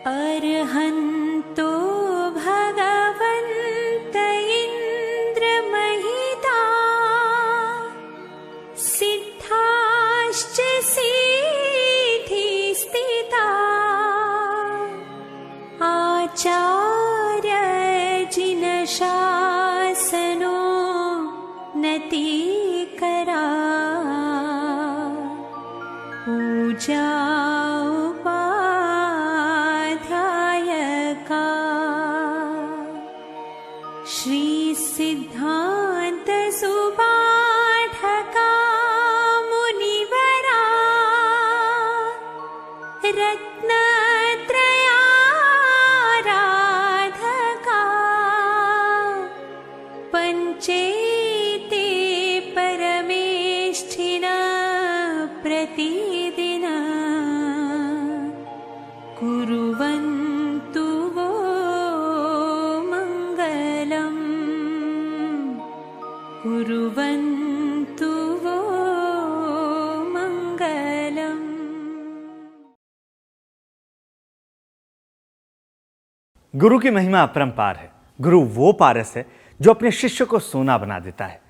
अर्हन्तो भगवन्त इन्द्रमहिता सिद्धाश्च सिद्धिस्थिता आचार्यजिनशासनो नतिकरा पूजा उपाध्यायका श्री सिद्धान्त सुपाठका मुनिवरा रत्नत्रयाराधका पंचेते परमेष्ठिना प्रतिदिन कुर्वन्तु वो मङ्गलम् कुर्वन्तु वो मङ्गलम्। गुरु की महिमा अपरंपार है। गुरु वो पारस है जो अपने शिष्य को सोना बना देता है।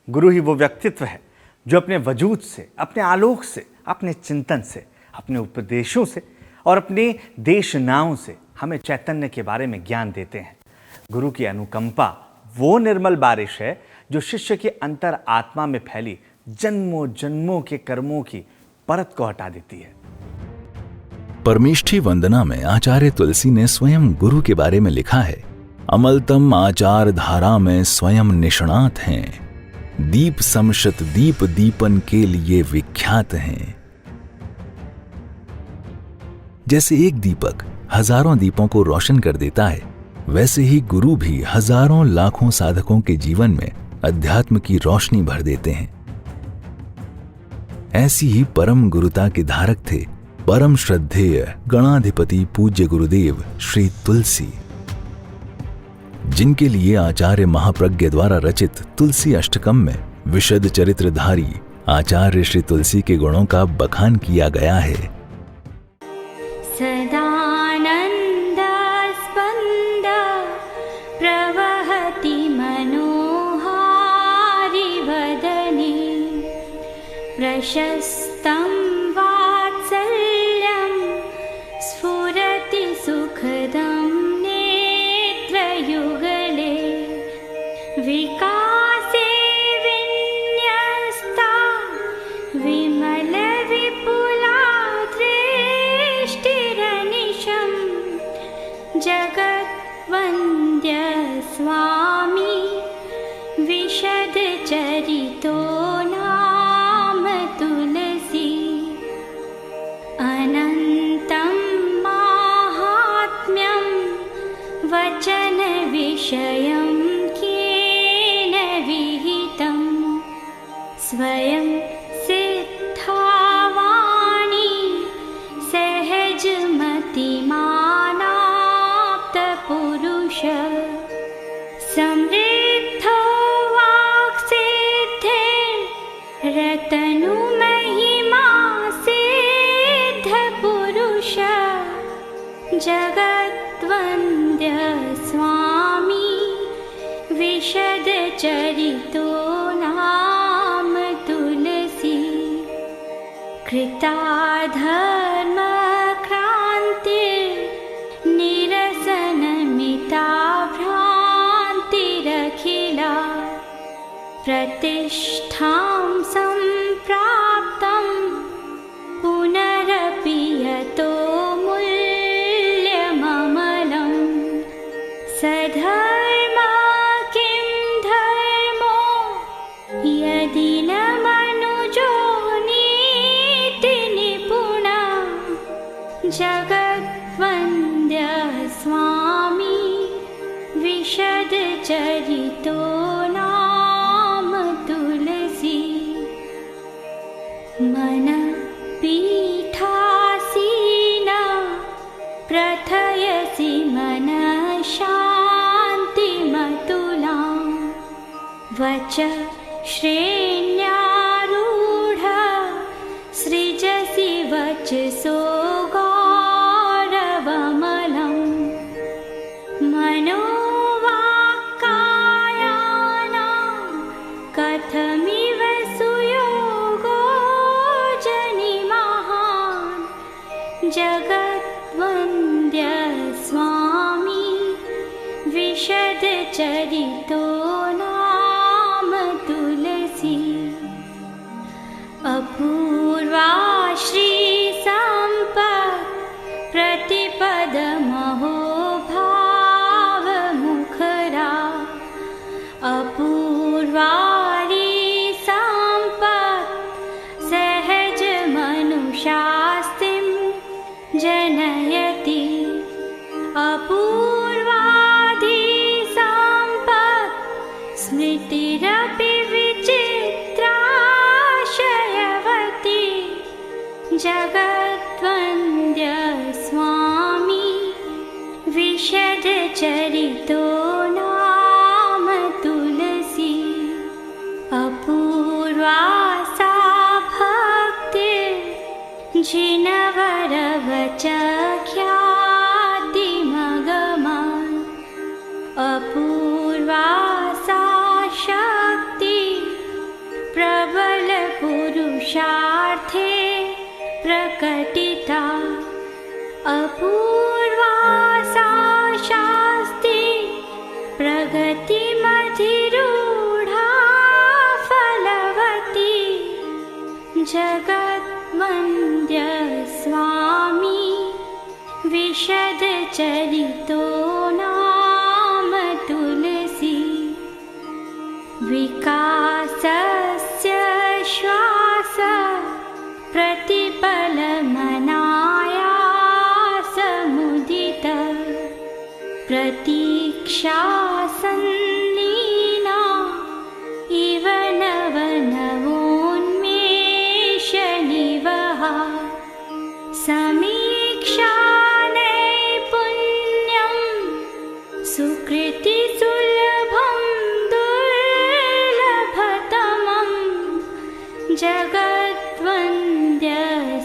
गुरु ही वो व्यक्तित्व है जो अपने वजूद से, अपने आलोक से, अपने चिंतन से, अपने उपदेशों से और अपने देशनाओं से हमें चैतन्य के बारे में ज्ञान देते हैं। गुरु की अनुकंपा वो निर्मल बारिश है जो शिष्य के अंतर आत्मा में फैली जन्मों जन्मों के कर्मों की परत को हटा देती है। परमेष्ठी वंदना में आचार्य तुलसी ने स्वयं गुरु के बारे में लिखा है, अमलतम आचार धारा में स्वयं निष्णात हैं, दीप समशत दीप दीपन के लिए विख्यात हैं। जैसे एक दीपक हजारों दीपों को रोशन कर देता है, वैसे ही गुरु भी हजारों लाखों साधकों के जीवन में अध्यात्म की रोशनी भर देते हैं। ऐसी ही परम गुरुता के धारक थे परम श्रद्धेय गणाधिपति पूज्य गुरुदेव श्री तुलसी, जिनके लिए आचार्य महाप्रज्ञ द्वारा रचित तुलसी अष्टकम में विशद चरित्रधारी आचार्य श्री तुलसी के गुणों का बखान किया गया है। सदानंदस्पंद प्रवहति मनोहारि वदने प्रशस्तं वात्सल्यं स्फुरति सुखदं नेत्रयुगले विकासे विन्यस्ता विमल विपुला दृष्टिरनिशं जगद्वन्द्य स्वामी विशद चरितो नाम तुलसी अनन्तं माहात्म्यं वचन विषयं केन विहितं स्वयं सिद्धावाणी सहजमतिमानाप्तपुरुष समृद्धो वाक्सिद्धे रतनुमहिमा सिद्धपुरुष जगद्वन्द्य स्वामी विशद चरितो नाम तुलसी कृताधर्म क्रांति निरसनमिता भ्रान्तिरखिला प्रतिष्ठां सम्प्राप्तं पुनरपि यतो मूल्यममलं सधर्म किं धर्मो यदि न मनुजो नीति निपुणा जगद्वन्द्य स्वामी विशद चरितो नाम तुलसी मन पीठासीना प्रथयसि मन शान्तिमतुलां वच श्रेण्यारूढ सृजसि वचसो गौरवमला जगद्वन्द्य स्वामी विशदचरितो नाम तुलसी अपूर्वा श्रीसम्पत् प्रतिपदमहो भावमुखरा अपूर्वारी सम्पत् सहजमनुशास्तिं जनयति अपूर्वाधि सम्पत् स्मृतिरपि विचित्राशयवती जगद्वन्द्य स्वामी विशदचरितो नाम तुलसी अपूर्वा सा भक्ति जिनवरवच ख्यातिमगमा अपूर्वा सा शक्ति प्रबल पुरुषार्थे प्रकटिता अपूर्वा सा शास्ति प्रगतिमधिरूढा फलवती जगद्वन्द्य स्वामी विशदचरितो नाम तुलसी विकासस्य श्वास प्रतिपलमनायासमुदित प्रतीक्षा सन्लीना इव नवनवोन्मेषनिवहा समीक्षा नैपुण्यं सुकृतिसुलभं दुर्लभतमं जगद्वन्द्य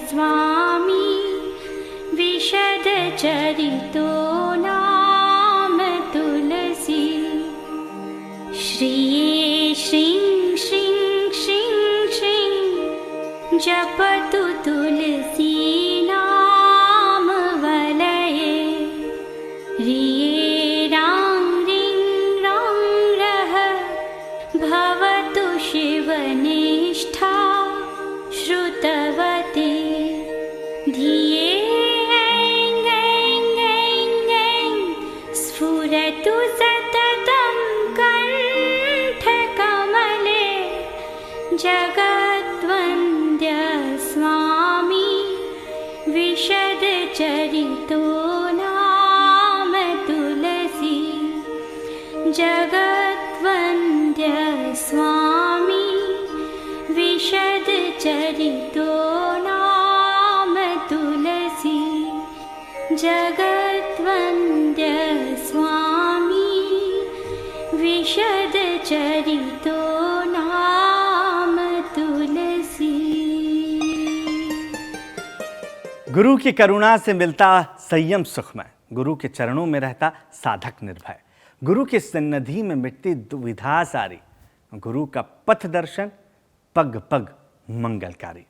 स्वामी विशदचरितो नाम तुलसी श्रिये श्रीं श्रीं श्रीं श्रीं जपतु तुलसी नाम वलये रिये रां रिं रं रः भवतु शिवनिष्ठा श्रुतवती धिये ऐं ऐं ऐं ऐं स्फुरतु सततं कण्ठकमले जगद्वन्द्य स्वामी विशदचरितो नाम तुलसी जगद्वन्द्य स्वामी विशदचरितो नाम तुलसी जगद्वन्द्य स्वामी विशदचरितो नाम तुलसी। गुरु की करुणा से मिलता संयम सुखमय, गुरु के चरणों में रहता साधक निर्भय, गुरु की सन्निधि में मिटती दुविधा सारी, गुरु का पथ दर्शन पग पग मंगलकारी।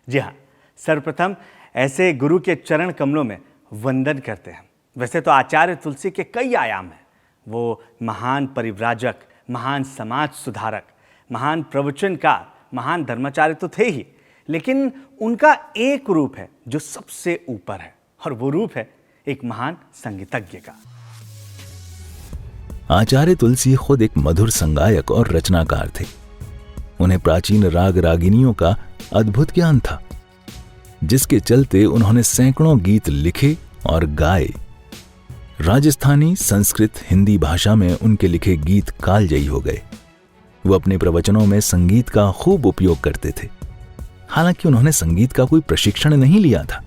जी हाँ, सर्वप्रथम ऐसे गुरु के चरण कमलों में वंदन करते हैं। वैसे तो आचार्य तुलसी के कई आयाम हैं। वो महान परिव्राजक, महान समाज सुधारक, महान प्रवचनकार, महान धर्माचार्य तो थे ही, लेकिन उनका एक रूप है जो सबसे ऊपर है, और वो रूप है एक महान संगीतज्ञ का। आचार्य तुलसी खुद एक मधुर संगायक और रचनाकार थे। उन्हें प्राचीन राग रागिनियों का अद्भुत ज्ञान था, जिसके चलते उन्होंने सैकड़ों गीत लिखे और गाए। राजस्थानी, संस्कृत, हिंदी भाषा में उनके लिखे गीत कालजयी हो गए। वो अपने प्रवचनों में संगीत का खूब उपयोग करते थे। हालांकि उन्होंने संगीत का कोई प्रशिक्षण नहीं लिया था,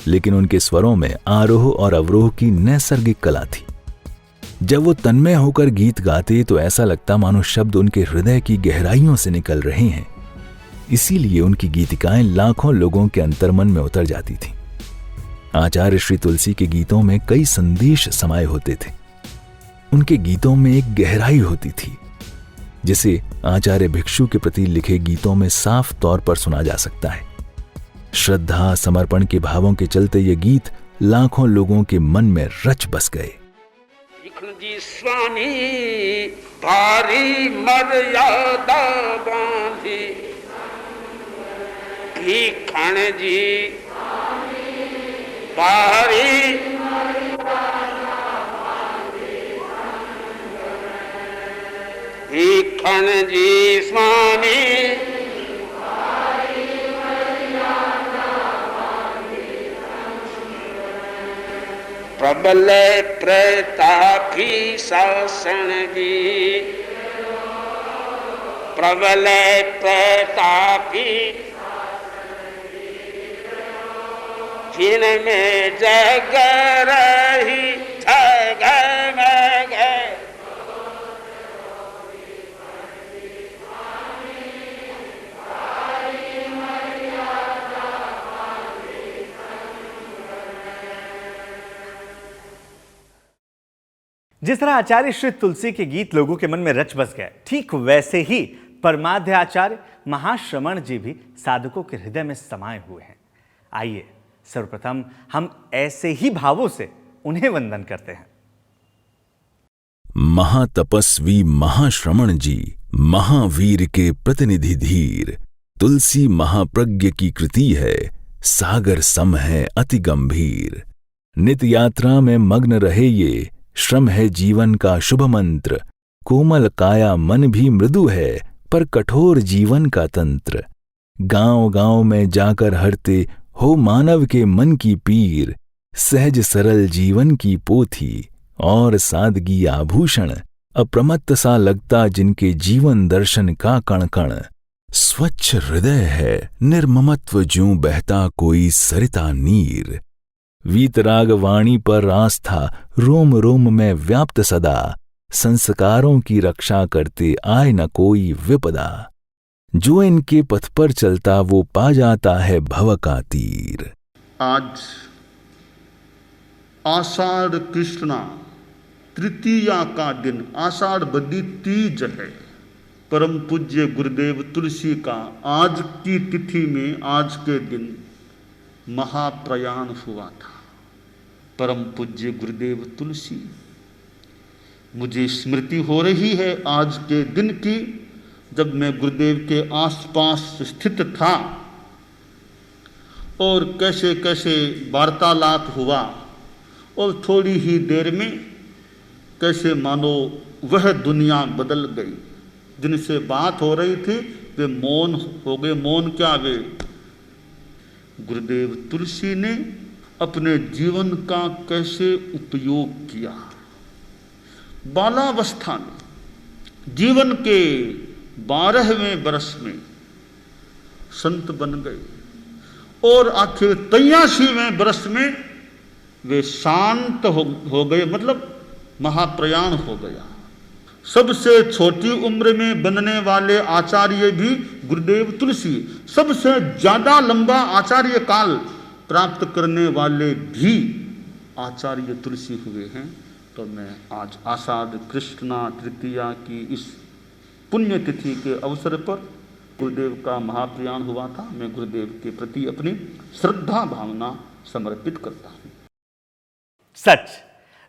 लेकिन उनके स्वरों में आरोह और अवरोह की नैसर्गिक कला थी। जब वो तन्मय होकर गीत गाते तो ऐसा लगता मानो शब्द उनके हृदय की गहराइयों से निकल रहे हैं। इसीलिए उनकी गीतिकाएं लाखों लोगों के अंतर्मन में उतर जाती थीं। आचार्य श्री तुलसी के गीतों में कई संदेश समाये होते थे। उनके गीतों में एक गहराई होती थी, जिसे आचार्य भिक्षु के प्रति लिखे गीतों में साफ तौर पर सुना जा सकता है। श्रद्धा समर्पण के भावों के चलते ये गीत लाखों लोगों के मन में रच बस गए। जी स्वामी भारी मर्यादा बांधी, भीखण जी भारी भीखण जी स्वामी प्रबल प्रतापी शासन जी, प्रबल प्रतापी जिनमें जग रही जगमग। जिस तरह आचार्य श्री तुलसी के गीत लोगों के मन में रच बस गए, ठीक वैसे ही परमाध्य आचार्य महाश्रमण जी भी साधकों के हृदय में समाये हुए हैं। आइए सर्वप्रथम हम ऐसे ही भावों से उन्हें वंदन करते हैं। महातपस्वी महाश्रमण जी, महावीर के प्रतिनिधि धीर, तुलसी महाप्रज्ञ की कृति है, सागर सम है अति गंभीर। नित यात्रा में मग्न रहे ये, श्रम है जीवन का शुभ मंत्र। कोमल काया मन भी मृदु है, पर कठोर जीवन का तंत्र। गांव गांव में जाकर हरते हो मानव के मन की पीर। सहज सरल जीवन की पोथी और सादगी आभूषण, अप्रमत्त सा लगता जिनके जीवन दर्शन का कण कण। स्वच्छ हृदय है निर्ममत्व ज्यों बहता कोई सरिता नीर। वीतराग वाणी पर आस्था रोम रोम में व्याप्त सदा। संस्कारों की रक्षा करते आए न कोई विपदा। जो इनके पथ पर चलता वो पा जाता है भव का तीर। आज आषाढ़ कृष्णा तृतीया का दिन, आषाढ़ बदी तीज है। परम पूज्य गुरुदेव तुलसी का आज की तिथि में, आज के दिन महाप्रयाण हुआ था। परम पूज्य गुरुदेव तुलसी, मुझे स्मृति हो रही है आज के दिन की, जब मैं गुरुदेव के आसपास स्थित था और कैसे कैसे वार्तालाप हुआ, और थोड़ी ही देर में कैसे मानो वह दुनिया बदल गई। जिनसे बात हो रही थी वे मौन हो गए। मौन क्या, वे गुरुदेव तुलसी ने अपने जीवन का कैसे उपयोग किया। बालावस्था में, जीवन के 12वें वर्ष में संत बन गए, और आखिर 83वें वर्ष में वे शांत हो गए, मतलब महाप्रयाण हो गया। सबसे छोटी उम्र में बनने वाले आचार्य भी गुरुदेव तुलसी, सबसे ज्यादा लंबा आचार्य काल प्राप्त करने वाले भी आचार्य तुलसी हुए हैं। तो मैं आज आषाढ़ कृष्णा तृतीया की इस पुण्यतिथि के अवसर पर, गुरुदेव का महाप्रयाण हुआ था, मैं गुरुदेव के प्रति अपनी श्रद्धा भावना समर्पित करता हूँ। सच,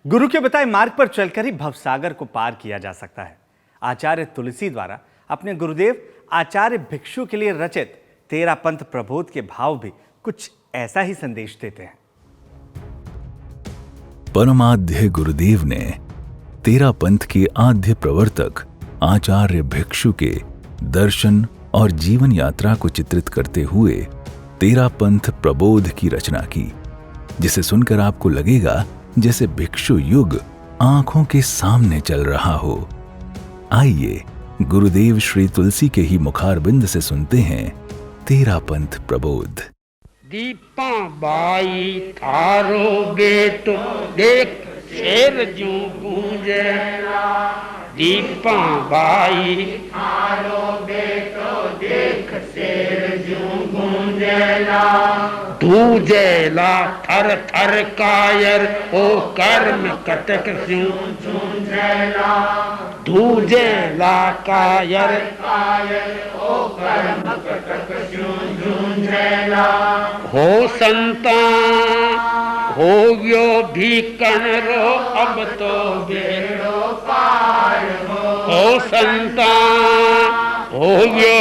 गुरु के बताए मार्ग पर चलकर ही भवसागर को पार किया जा सकता है। आचार्य तुलसी द्वारा अपने गुरुदेव आचार्य भिक्षु के लिए रचित 13 पंथ प्रबोध के भाव भी कुछ ऐसा ही संदेश देते हैं। परमाध्य गुरुदेव ने 13 पंथ के आद्य प्रवर्तक आचार्य भिक्षु के दर्शन और जीवन यात्रा को चित्रित करते हुए 13 पंथ प्रबोध की रचना की, जिसे सुनकर आपको लगेगा जैसे भिक्षु युग आंखों के सामने चल रहा हो। आइए गुरुदेव श्री तुलसी के ही मुखारबिंद से सुनते हैं 13 पंथ प्रबोध। दीपा बाई थारो बेटो देख शेर जू गूंजे। दीपा बाई थारो बेटो देख शेर जू गूंजे। धूजेला थर थर कायर ओ कर्म कटक स्यूं धूजेला कायर हो संता हो यो भी कनरो अब तो बेड़ो पार हो संता हो यो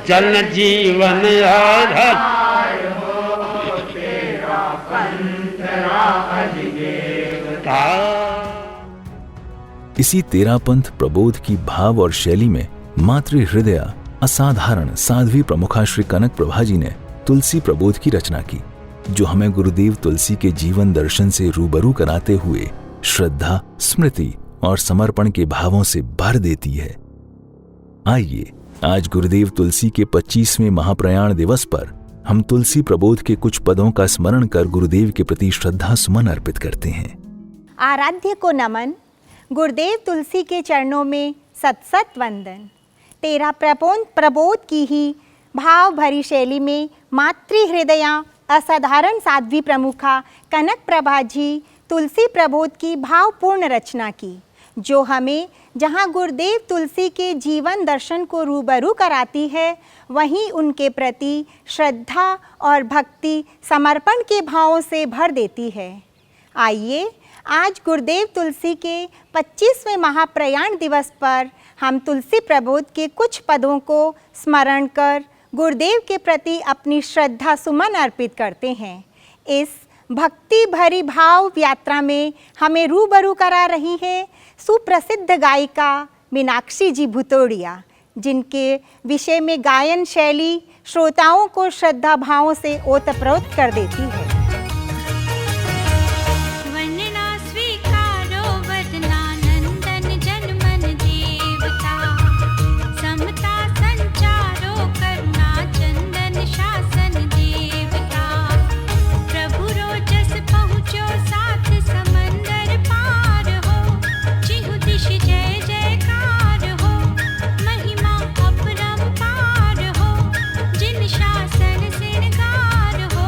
जन जीवन आधार इसी तेरापंथ प्रबोध की भाव और शैली में मातृ हृदय असाधारण साध्वी प्रमुखा श्री कनक प्रभा जी ने तुलसी प्रबोध की रचना की, जो हमें गुरुदेव तुलसी के जीवन दर्शन से रूबरू कराते हुए श्रद्धा, स्मृति और समर्पण के भावों से भर देती है। आइए आज गुरुदेव तुलसी के 25वें महाप्रयाण दिवस पर हम तुलसी प्रबोध के कुछ पदों का स्मरण कर गुरुदेव के प्रति श्रद्धा सुमन अर्पित करते हैं। आराध्य को नमन, गुरुदेव तुलसी के चरणों में सत सत वंदन। तेरा प्रबोध की ही भाव भरी शैली में मातृ हृदया असाधारण साध्वी प्रमुखा कनक प्रभा जी तुलसी प्रबोध की भावपूर्ण रचना की, जो हमें जहाँ गुरुदेव तुलसी के जीवन दर्शन को रूबरू कराती है, वहीं उनके प्रति श्रद्धा और भक्ति समर्पण के भावों से भर देती है। आइए आज गुरुदेव तुलसी के 25वें महाप्रयाण दिवस पर हम तुलसी प्रबोध के कुछ पदों को स्मरण कर गुरुदेव के प्रति अपनी श्रद्धा सुमन अर्पित करते हैं। इस भक्ति भरी भाव यात्रा में हमें रूबरू करा रही है सुप्रसिद्ध गायिका मीनाक्षी जी भुतोड़िया, जिनके विषय में गायन शैली श्रोताओं को श्रद्धा भावों से ओतप्रोत कर देती है। शासन सिरगार हो,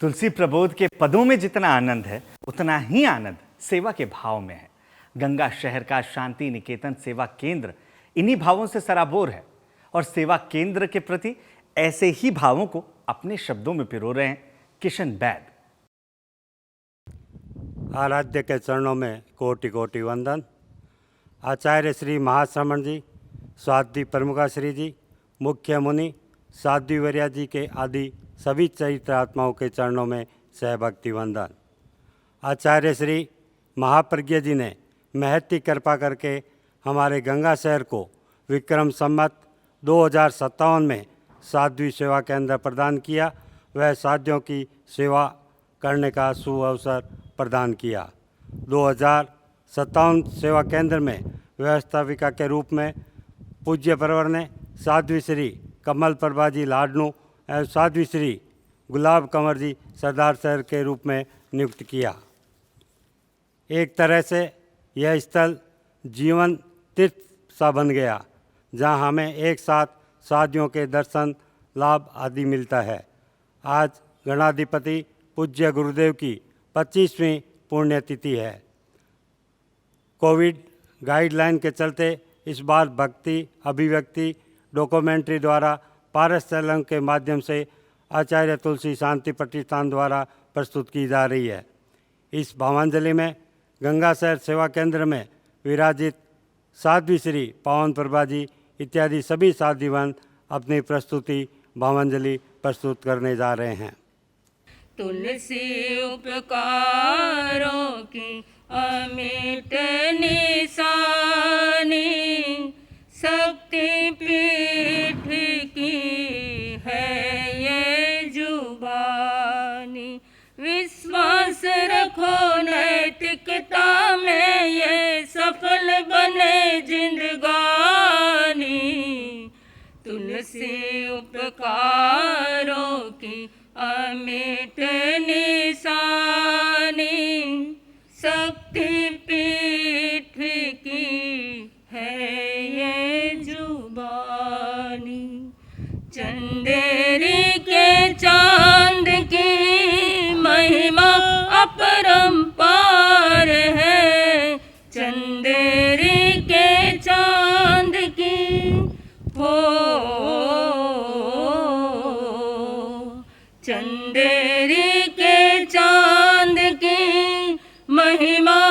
तुलसी प्रबोध के पदों में जितना आनंद है, उतना ही आनंद सेवा के भाव में है। गंगा शहर का शांति निकेतन सेवा केंद्र इन्हीं भावों से सराबोर है और सेवा केंद्र के प्रति ऐसे ही भावों को अपने शब्दों में पिरो रहे हैं किशन बैद। आराध्य के चरणों में कोटि कोटि वंदन। आचार्य श्री महाश्रमण जी, स्वाध्वी प्रमुखा श्री जी, मुख्य मुनि साध्वी वर्या जी के आदि सभी चरित्र आत्माओं के चरणों में सहभक्ति वंदन। आचार्य श्री महाप्रज्ञ जी ने महती कृपा करके हमारे गंगा शहर को विक्रम संवत 2057 में साध्वी सेवा केंद्र प्रदान किया। वह साध्यों की सेवा करने का सुअवसर प्रदान किया। 2057 सेवा केंद्र में व्यवस्थापिका के रूप में पूज्य परवर ने साध्वी श्री कमल प्रभा जी लाडनू एवं साध्वी श्री गुलाब कंवर जी सरदार शहर के रूप में नियुक्त किया। एक तरह से यह स्थल जीवन तीर्थ सा बन गया, जहां हमें एक साथ साधियों के दर्शन लाभ आदि मिलता है। आज गणाधिपति पूज्य गुरुदेव की 25वीं पुण्यतिथि है। कोविड गाइडलाइन के चलते इस बार भक्ति अभिव्यक्ति डॉक्यूमेंट्री द्वारा पारस तेलंग के माध्यम से आचार्य तुलसी शांति प्रतिष्ठान द्वारा प्रस्तुत की जा रही है। इस भावांजलि में गंगा शहर सेवा केंद्र में विराजित साध्वी श्री पावन प्रभा जी इत्यादि सभी साध्वीगण अपनी प्रस्तुति भावांजलि प्रस्तुत करने जा रहे हैं। तुलसी उपकारों की अमिट निशानी, शक्ति पीठ की है ये जुबानी। विश्वास रखो नैतिकता में, ये सफल बने जिंदगानी। तुलसी उपकारों की अमिट निशानी, शक्ति पीठ की है ये जुबानी। चंदेरी के चांद की महिमा अपरंपार है। चंदेरी के चांद की हो, चंदेरी के चांद की महिमा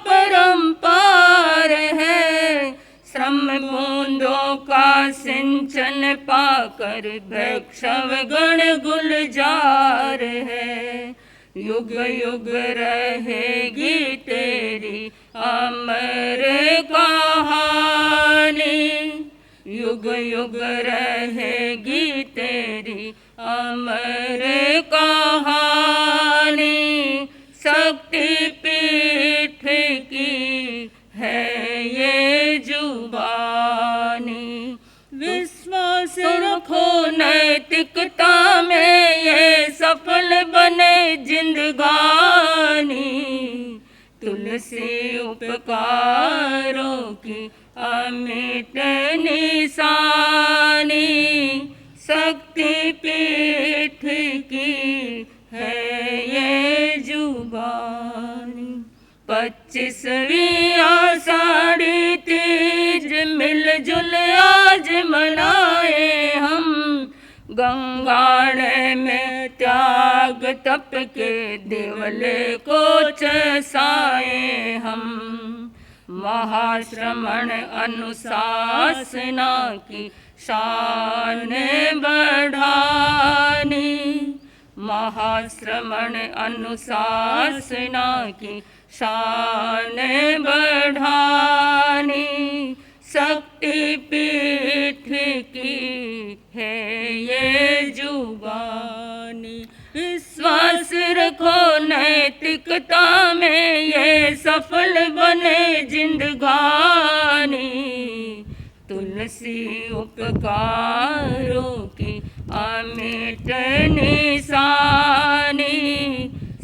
परंपार है। श्रम बूंदों का सिंचन पाकर वैष्णव गण गुलजार है। युग युग रहेगी तेरी अमर कहानी। युग युग रहेगी तेरी अमर कहानी। शक्ति पीठ की है ये जुबानी। विश्वास रखो नैतिकता में, ये सफल बने जिंदगानी। तुलसी उपकारों की अमिट निशानी, शक्ति पीठ की है ये जुबानी। 25वीं आषाढ़ी तीज मिलजुल आज मनाए हम। गंगाड़ में त्याग तप के देवले को चसाए हम। महाश्रमण अनुशासना की शान बढ़ानी। महाश्रमण अनुशासना की शान बढ़ानी। शक्ति पीठ की है ये जुबानी। विश्वास रखो नैतिकता में, ये सफल बने जिंदगानी। तुलसी उपकारों की अमिट निशानी,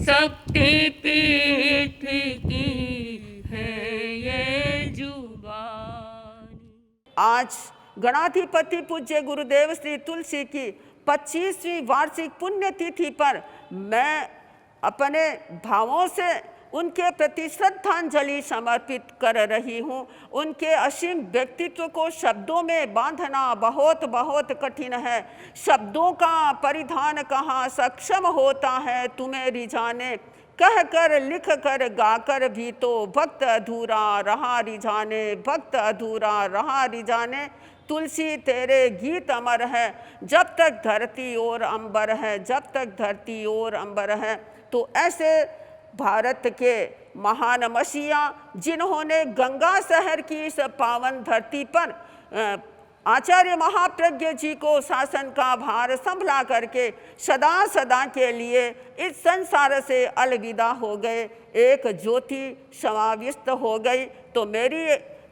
शक्ति पीठ की है ये जुबानी। आज गणाधिपति पूज्य गुरुदेव श्री तुलसी की 25वीं वार्षिक पुण्यतिथि पर मैं अपने भावों से उनके प्रति श्रद्धांजलि समर्पित कर रही हूँ। उनके असीम व्यक्तित्व को शब्दों में बांधना बहुत बहुत कठिन है। शब्दों का परिधान कहाँ सक्षम होता है तुम्हें रिझाने, कह कर लिख कर गाकर भी तो भक्त अधूरा रहा रिझाने, भक्त अधूरा रहा रिझाने। तुलसी तेरे गीत अमर है जब तक धरती और अंबर है, जब तक धरती और अंबर है। तो ऐसे भारत के महान मसीहा जिन्होंने गंगा शहर की इस पावन धरती पर आचार्य महाप्रज्ञ जी को शासन का भार संभला करके सदा सदा के लिए इस संसार से अलविदा हो गए, एक ज्योति समाविष्ट हो गई। तो मेरी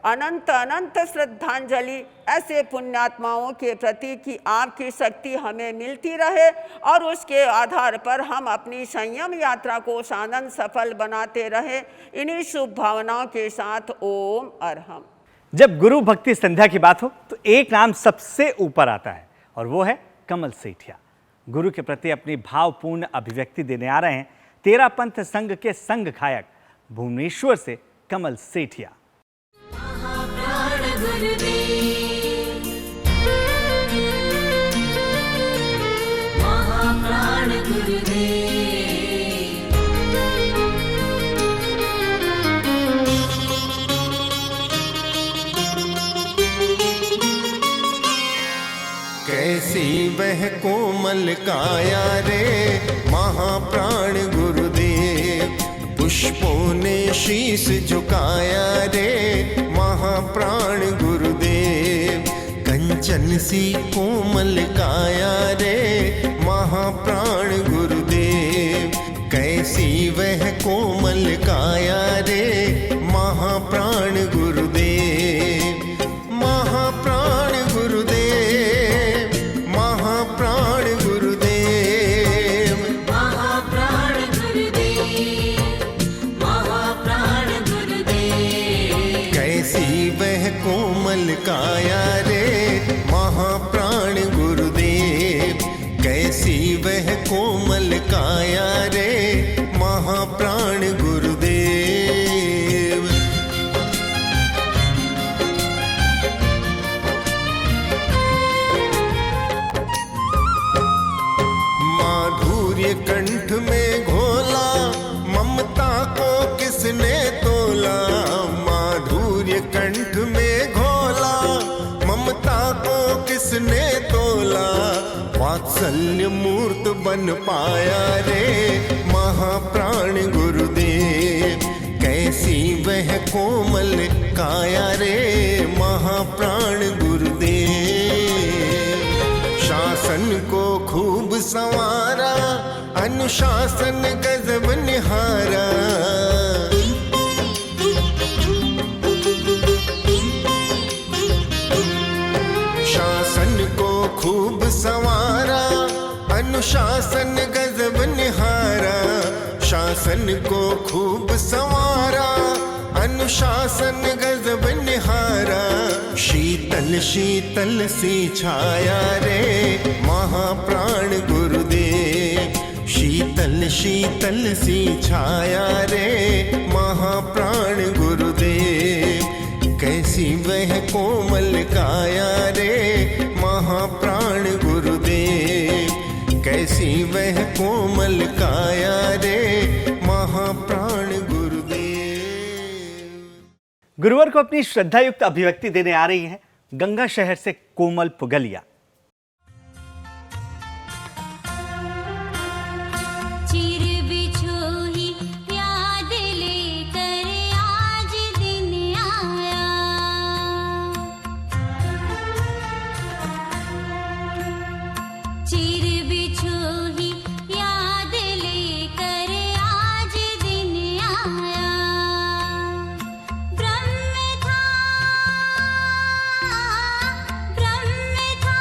अनंत अनंत श्रद्धांजलि ऐसे पुण्यात्माओं के प्रति कि आपकी शक्ति हमें मिलती रहे और उसके आधार पर हम अपनी संयम यात्रा को सानंद सफल बनाते रहे। इन्हीं शुभ भावनाओं के साथ ओम अरहम। जब गुरु भक्ति संध्या की बात हो तो एक नाम सबसे ऊपर आता है और वो है कमल सेठिया। गुरु के प्रति अपनी भावपूर्ण अभिव्यक्ति देने आ रहे हैं तेरा पंथ संघ के संघ खायक भुवनेश्वर से कमल सेठिया। कैसी वह कोमल काया रे महाप्राण गुरुदेव, पुष्पों ने शीश झुकाया रे महाप्राण गुरुदेव। कंचन सी कोमल काया रे महाप्राण गुरुदेव, कैसी वह कोमल काया रे महाप्राण गुरुदेव। महाप्राण गुरुदेव, महाप्राण गुरुदेव, महाप्राण गुरुदेव, महाप्राण गुरुदेव। कैसी वह कोमल काया रे महाप्राण गुरुदेव, कैसी वह कोमल काया रे महाप्राण गुरुदेव। माधुर्य कंठ में घोला ममता को किसने तोला, माधुर्य कंठ में घोला ममता को किसने तोला। वात्सल्य मूर्त बन पाया रे महाप्राण गुरुदेव, कैसी वह कोमल काया रे महाप्राण गुरुदेव। शासन को खूब संवारा अनुशासन गजब निहारा, शासन को खूब संवारा अनुशासन गजब निहारा, शासन को खूब संवारा अनुशासन गजब निहारा। शीतल शीतल सी छाया रे महाप्राण गुरुदेव, शीतल शीतल सी छाया रे महाप्राण गुरुदेव। कैसी वह कोमल काया रे महाप्राण गुरुदेव, कैसी वह कोमल काया रे महाप्राण गुरुदेव। गुरुवर को अपनी श्रद्धायुक्त अभिव्यक्ति देने आ रही हैं गंगा शहर से कोमल पुगलिया। ब्रह्म था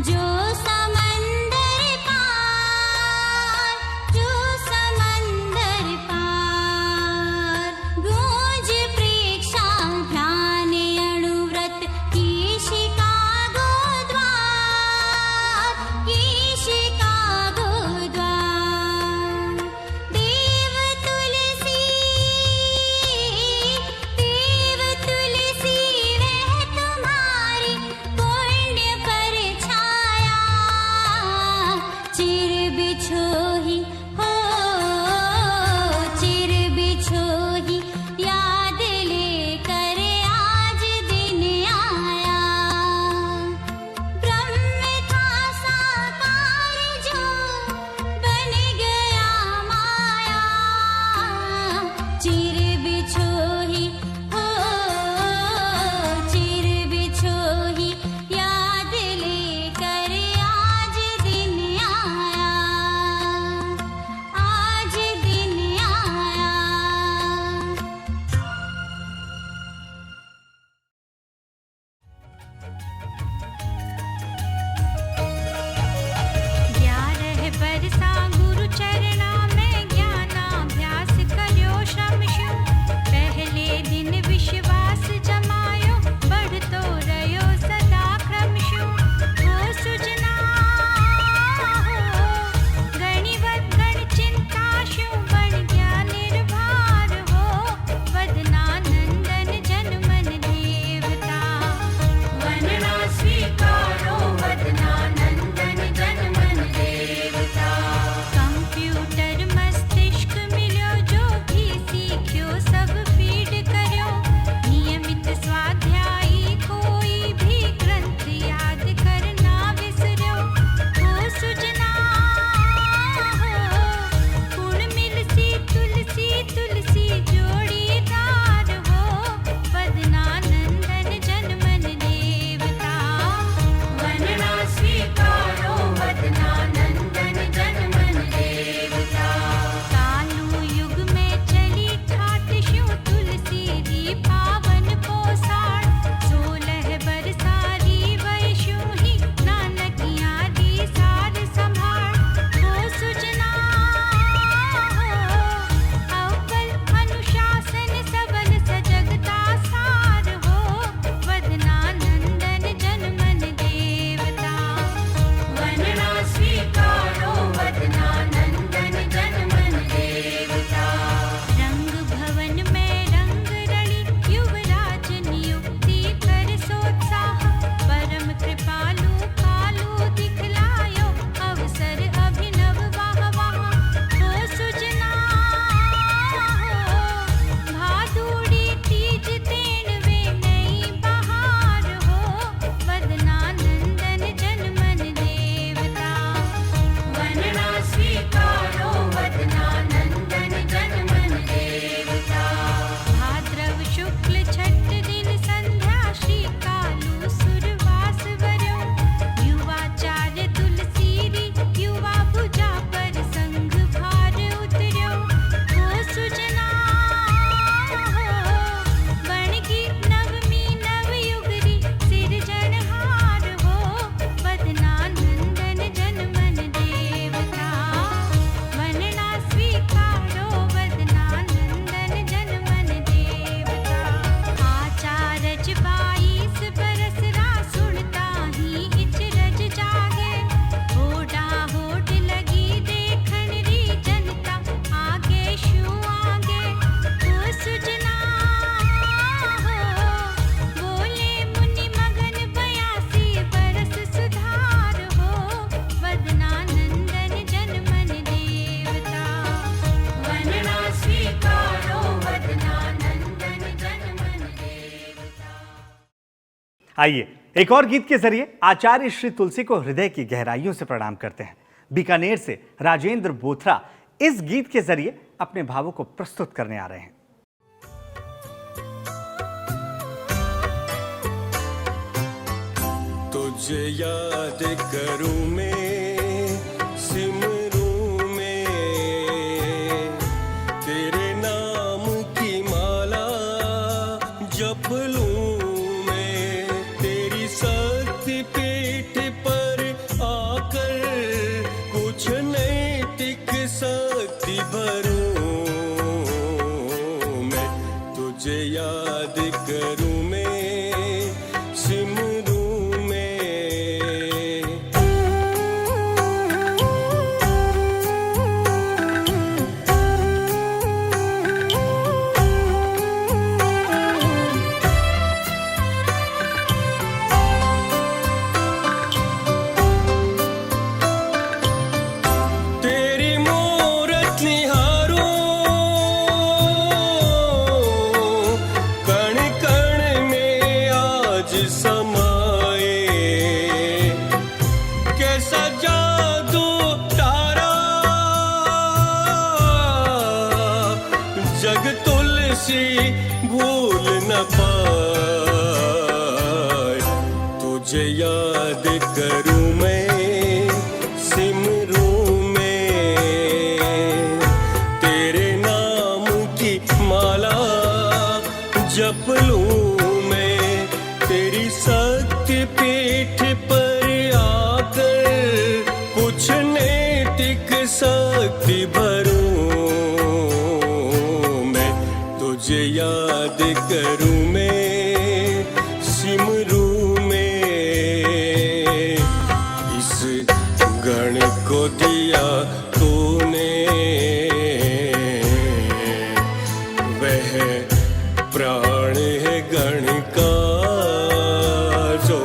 जो समंदर पार, जो समंदर पार, गूंज प्रेक्षा ध्यान अणुव्रत की शिकागो द्वार, की शिकागो द्वार। देव तुलसी वह तुम्हारी पुण्य पर छाया, चिर बिछोही हो, चिर बिछोही याद लेकर आज दिन आया। ब्रह्म था साकार जो बन गया माया, चिर बिछोही हो, चिर बिछोही याद लेकर आज दिन आया, आज दिन आया। ग्यारह बरसा गुरु चरणा में ज्ञानाभ्यास कर्यो श्रम शु, पहले दिन विश्वास जमायो, बढ़तो रहो सदा क्रम शु। हो सुजना हो गणिवत गण चिंता शु, बन गया निर्भार हो, वदना नंदन जन मन देवता। वंदना स्वीकारो वदना नंदन जन मन देवता। कंप्यूटर मस्तिष्क मिलो जो भी सीख्यो सब फीड करो, नियमित स्वाध्यायी कोई भी ग्रंथ याद करना विसरो। हो सुजना हो गुण मिलसी तुलसी तुलसी जोड़ीदार हो, वदना नंदन जन मन देवता। वंदना स्वीकारो वदना नंदन जन मन देवता। कालू युग में चली ठाट शु, तुलसी री पावन पोसाड़, 16 बरसारी वैशु ही नानकिया दी सार संभाड़। हो सुजना हो अव्वल अनुशासन सबल सजगता सार हो, वदना नंदन जन मन देवता। वंदना स्वीकारो वदना नंदन जन मन देवता। रंग भवन में रंग रली, युवराज नियुक्ति कर सोत्साह, परम कृपालु कालू दिखलायो, अवसर अभिनव वाह वाह। हो सुजना हो भादुड़ी तीज तेणवे नई बहार हो, वदना नंदन जन मन देवता। वंदना स्वीकारो वदना नंदन जन मन देवता। भाद्रव शुक्ल छठ दिन संध्या, श्री कालू सुरवास वरो, युवाचार्य तुलसी री युवा भुजा पर संग भार उतर्यो। हो सुजना हो बणगी नवमी नवयुग री सिरजनहार हो, वदना नंदन जन मन देवता। वंदना स्वीकारो वदना नंदन जन मन देवता। आचारज 22 बरस रा, सुनता ही इचरज जागे, होड़ा होड़ लगी देखन री जनता, आगे शू आगे। हो सुजना हो बोले मुनि मगन 82 बरस सुधार हो, वदना नंदन जन मन देवता। वंदना स्वीकारो वदना नंदन जन मन देवता। आइए एक और गीत के जरिए आचार्य श्री तुलसी को हृदय की गहराइयों से प्रणाम करते हैं। बीकानेर से राजेंद्र बोथरा इस गीत के जरिए अपने भावों को प्रस्तुत करने आ रहे हैं। तुझे याद करूं मैं सिमरूं मैं, तेरे नाम की माला जप लूं मैं, तेरी शक्ति पीठ पर तुलसी भूल न पाए। तुझे याद करूं मैं सिमरूं में, तेरे नाम की माला जप लूं मैं, तेरी शक्ति पीठ पर आकर कुछ नैतिक शक्ति भरूं मैं। तुझे याद करूं मैं सिमरूं में, इस गण को दिया तूने वह प्राण है गण का, जो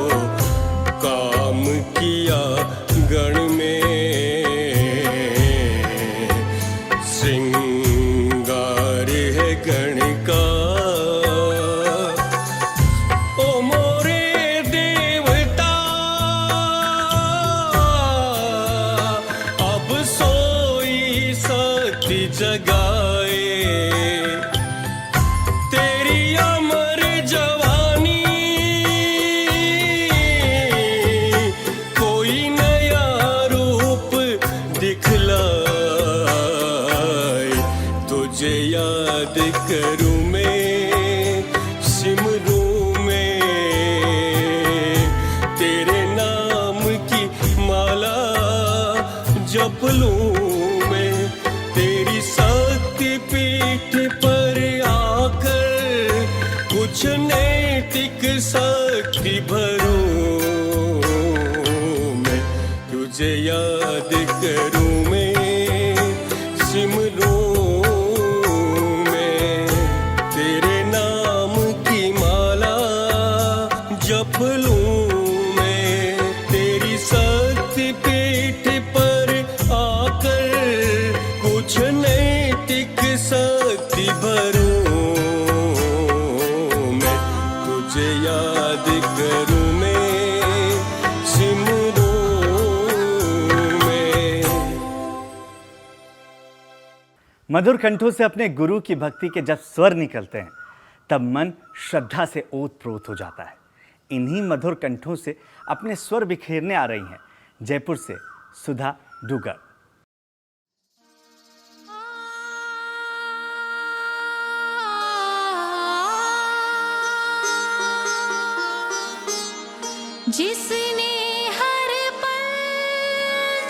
काम किया गण में श्रृंगार है गण का। ओ मोरे देवता अब सोई शक्ति जगाए, तेरी अमर जवानी कोई नया रूप दिखलाए। तुझे याद करूं मैं सिमरूं में, तेरे नाम की माला जप लूं मैं, तेरी शक्ति पीठ पर आकर कुछ नैतिक शक्ति भरूं मैं। तुझे याद करूं मैं सिमरूं में, तेरे नाम की माला जप लूं मैं, तेरी शक्ति पीठ पर आकर कुछ नैतिक शक्ति भरूं मैं। तुझे याद करूं मैं सिमरूं में। मधुर कंठों से अपने गुरु की भक्ति के जब स्वर निकलते हैं तब मन श्रद्धा से ओतप्रोत हो जाता है। इन्हीं मधुर कंठों से अपने स्वर बिखेरने आ रही हैं जयपुर से सुधा डुगर। जिसने हर पल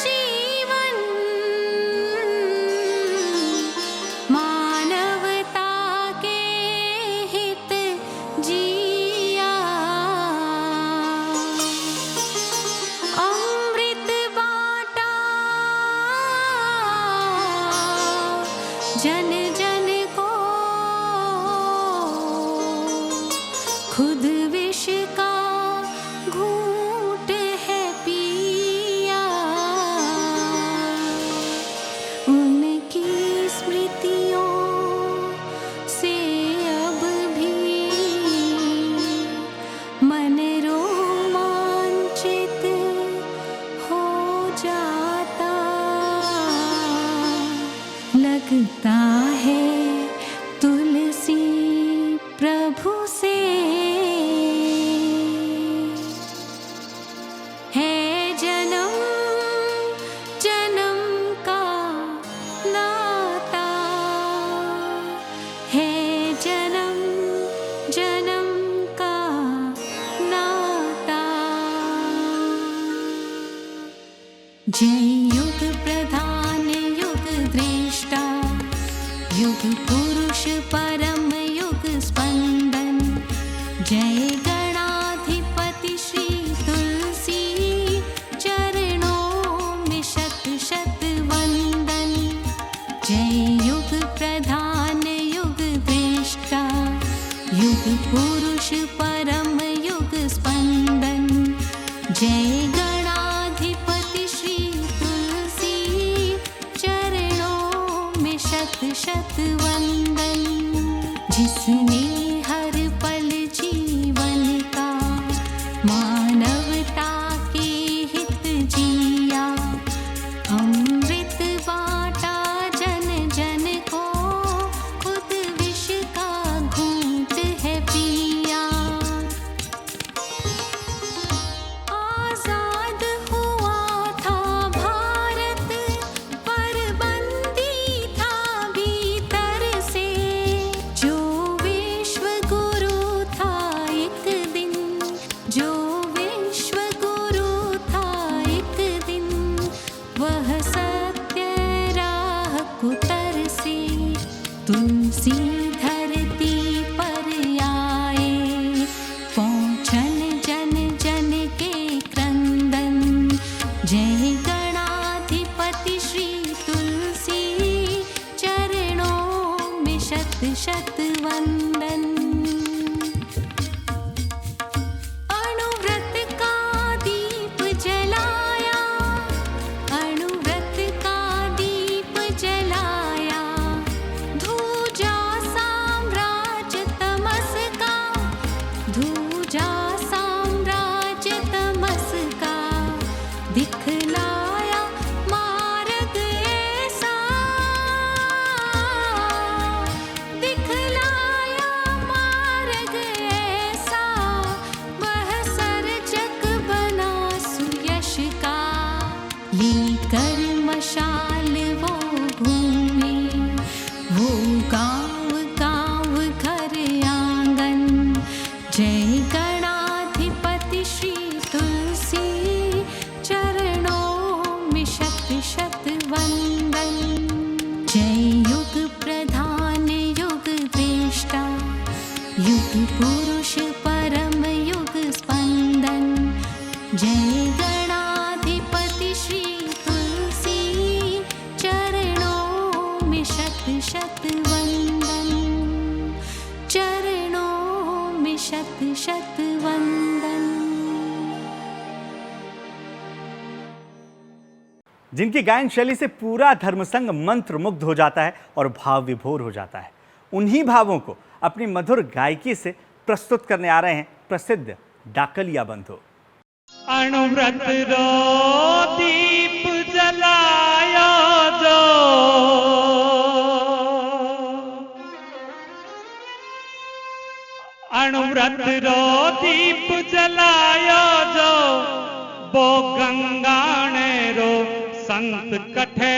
जीवन मानवता के हित जिया, अमृत बांटा जन जन को, खुद विष का घूंट है पिया, उनकी स्मृतियों से अब भी मन रोमांचित हो जाता, लगता है तुलसी प्रभु से है जन्म जन्म का नाता, है जन्म जन्म का नाता। जय युग प्रधान युग दृष्टा, युग पुरुष परम युग स्पंदन, जय गणाधिपति श्री तुलसी, चरणों में शत शत वंदन। जय युग प्रधान युग दृष्टा, युग पुरुष परम युग स्पंदन, जय गणाधिपति श्री तुलसी, चरणों में शत शत वंदन। जिसने हर पल जीवन जय गणाधिपति श्री तुलसी चरणों में शत शत वंदन। अणुव्रत का दीप जलाया, अणुव्रत का दीप जलाया, धूजा साम्राज्य तमस का, धूजा साम्राज्य तमस का, दिखलाया मार्ग ऐसा, दिखलाया मार्ग ऐसा, वह सर्जक बना सुयश का। लेकर मशाल वो घूमे, वो गाँव गाँव घर आंगन, जय गणाधिपति श्री तुलसी चरणों में शत शत वंदन। जय युग प्रधान युग दृष्टा, युग पुरुष परम युग स्पंदन, जय गणाधिपति श्री तुलसी चरणों में शत शत वंदन, चरणों में शत शत वंदन। जिनकी गायन शैली से पूरा धर्मसंघ मंत्रमुग्ध हो जाता है और भाव विभोर हो जाता है, उन्हीं भावों को अपनी मधुर गायकी से प्रस्तुत करने आ रहे हैं प्रसिद्ध डाकलिया बंधु। अणुव्रत रो दीप जलाया जो, अणुव्रत रो दीप जलाया जो, वो गंगाणे रो संत कठे,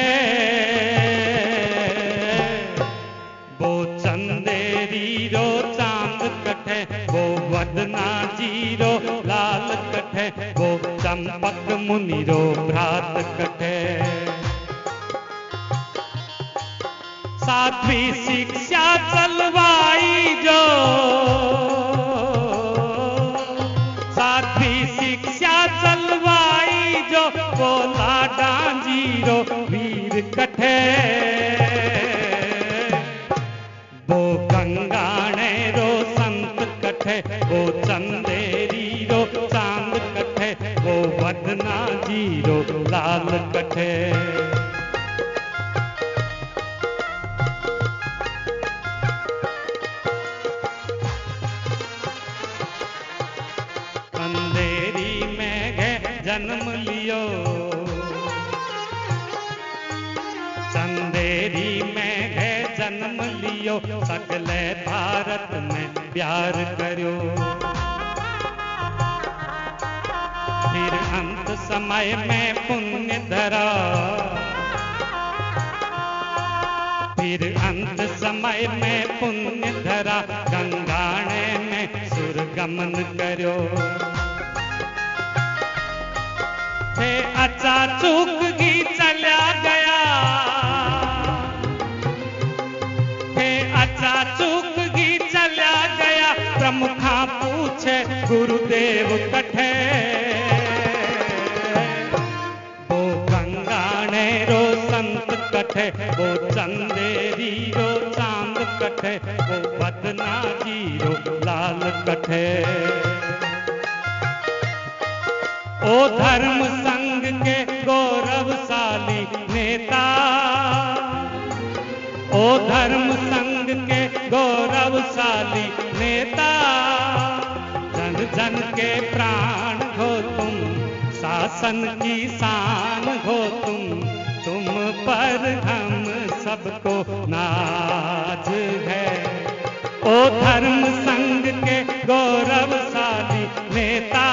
वो चंदेरी रो चांद कठे, वो वदना जी रो लाल कठे, वो चंपक मुनि रो भ्रात कठे। साध्वी शिक्षा चलवाई जो, साध्वी शिक्षा चलवाई जो, वो लाडा जीरो वीर कठे, वो गंगाणे रो संत कठे, वो चंदेरी रो चांद कठे, वो वदना जीरो लाल कठे। अंधेरी में है जन्म लियो, चंदेरी में है जन्म लियो, सगले भारत में प्यार करो। फिर अंत समय में पुण्य धरा, फिर अंत समय में पुण्य धरा, गंगाणे में सुरगमन करो। थे अच्छा चूक ही चला गया, थे अच्छा चूक ही चला गया, प्रमुखा पूछे गुरुदेव कठे, वो गंगाणे रो संत कठे, वो चंदेरी रो चांद कठे, वो वदना जी रो लाल कठे। ओ धर्म संघ के गौरवशाली नेता, ओ धर्म संघ के गौरवशाली नेता, जन जन के प्राण हो तुम, शासन की शान हो तुम पर हम सबको नाज है। ओ धर्म संघ के गौरवशाली नेता,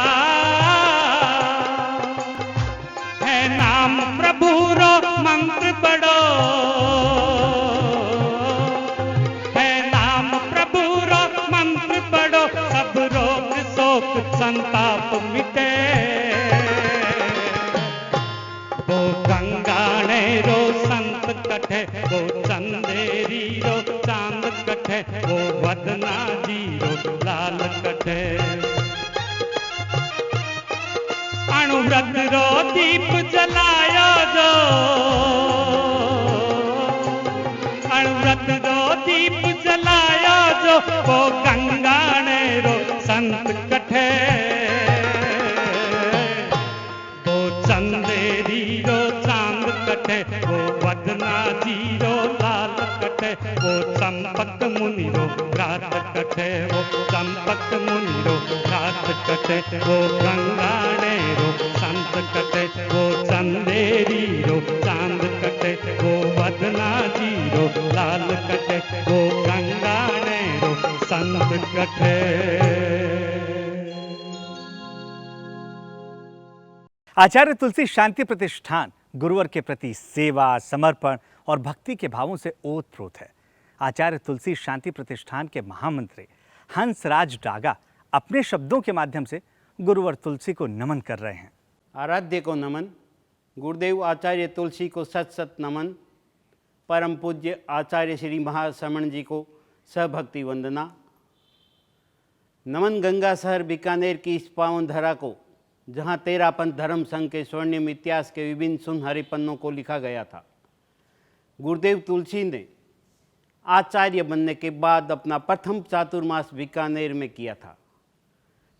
है नाम प्रभु रो मंत्र बड़ो, है नाम प्रभु रो मंत्र बड़ो, सब रोग शोक संताप मिटे। वो गंगाणे रो संत कठे, वो चंदेरी रो चांद कठे, वो वदना जी रो लाल कठे। अणु अणुव्रत रो दीप जलायो जो अणुव्रत रो दीप जलायो जो वो गंगाणे रो संत कठे वो चंदेरी रो चांद कठे वो वदना जी रो लाल कठे वो चंपक मुनि रो रात कठे वो चंपक मुनि रो रात कटे वो गंगाणे रो संत कटे वो चंदेरी रो चांद कटे वो वदना जी रो लाल कटे वो गंगाणे रो संत कटे। आचार्य तुलसी शांति प्रतिष्ठान गुरुवर के प्रति सेवा, समर्पण और भक्ति के भावों से ओतप्रोत है। आचार्य तुलसी शांति प्रतिष्ठान के महामंत्री हंसराज डागा अपने शब्दों के माध्यम से गुरुवर तुलसी को नमन कर रहे हैं। आराध्य को नमन, गुरुदेव आचार्य तुलसी को सत सत नमन, परम पूज्य आचार्य श्री महाश्रमण जी को सहभक्ति वंदना। नमन गंगा शहर बीकानेर की इस पावन धरा को, जहाँ 13 पंथ धर्म संघ के स्वर्णिम इतिहास के विभिन्न सुनहरे पन्नों को लिखा गया था। गुरुदेव तुलसी ने आचार्य बनने के बाद अपना प्रथम चातुर्मास बीकानेर में किया था।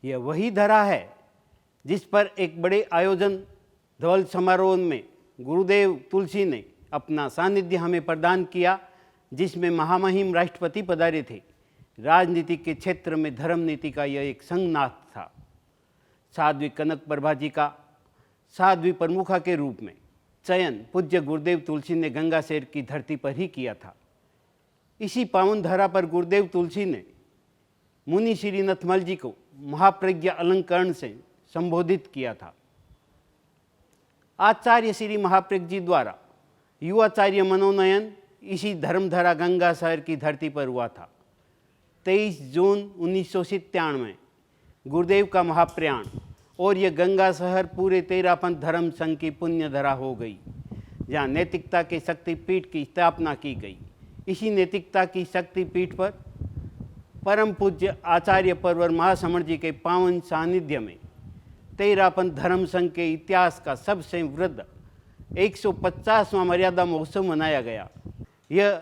यह वही धरा है जिस पर एक बड़े आयोजन धवल समारोह में गुरुदेव तुलसी ने अपना सानिध्य हमें प्रदान किया, जिसमें महामहिम राष्ट्रपति पधारे थे। राजनीति के क्षेत्र में धर्म नीति का यह एक संघनाथ था। साध्वी कनक प्रभा जी का साध्वी प्रमुखा के रूप में चयन पूज्य गुरुदेव तुलसी ने गंगा शहर की धरती पर ही किया था। इसी पावन धरा पर गुरुदेव तुलसी ने मुनि श्री नथमल जी को महाप्रज्ञा अलंकरण से संबोधित किया था। आचार्य श्री महाप्रज्ञ जी द्वारा युवाचार्य मनोनयन इसी धर्मधरा गंगा शहर की धरती पर हुआ था। 23 जून 1997 गुरुदेव का महाप्रयाण और यह गंगा शहर पूरे 13 पंथ धर्म संघ की पुण्य धरा हो गई, जहाँ नैतिकता के शक्तिपीठ की स्थापना की गई। इसी नैतिकता की शक्तिपीठ पर परम पूज्य आचार्य परवर महाश्रमण जी के पावन सानिध्य में 13 पंथ धर्म संघ के इतिहास का सबसे वृद्ध 150वां मर्यादा महोत्सव मनाया गया। यह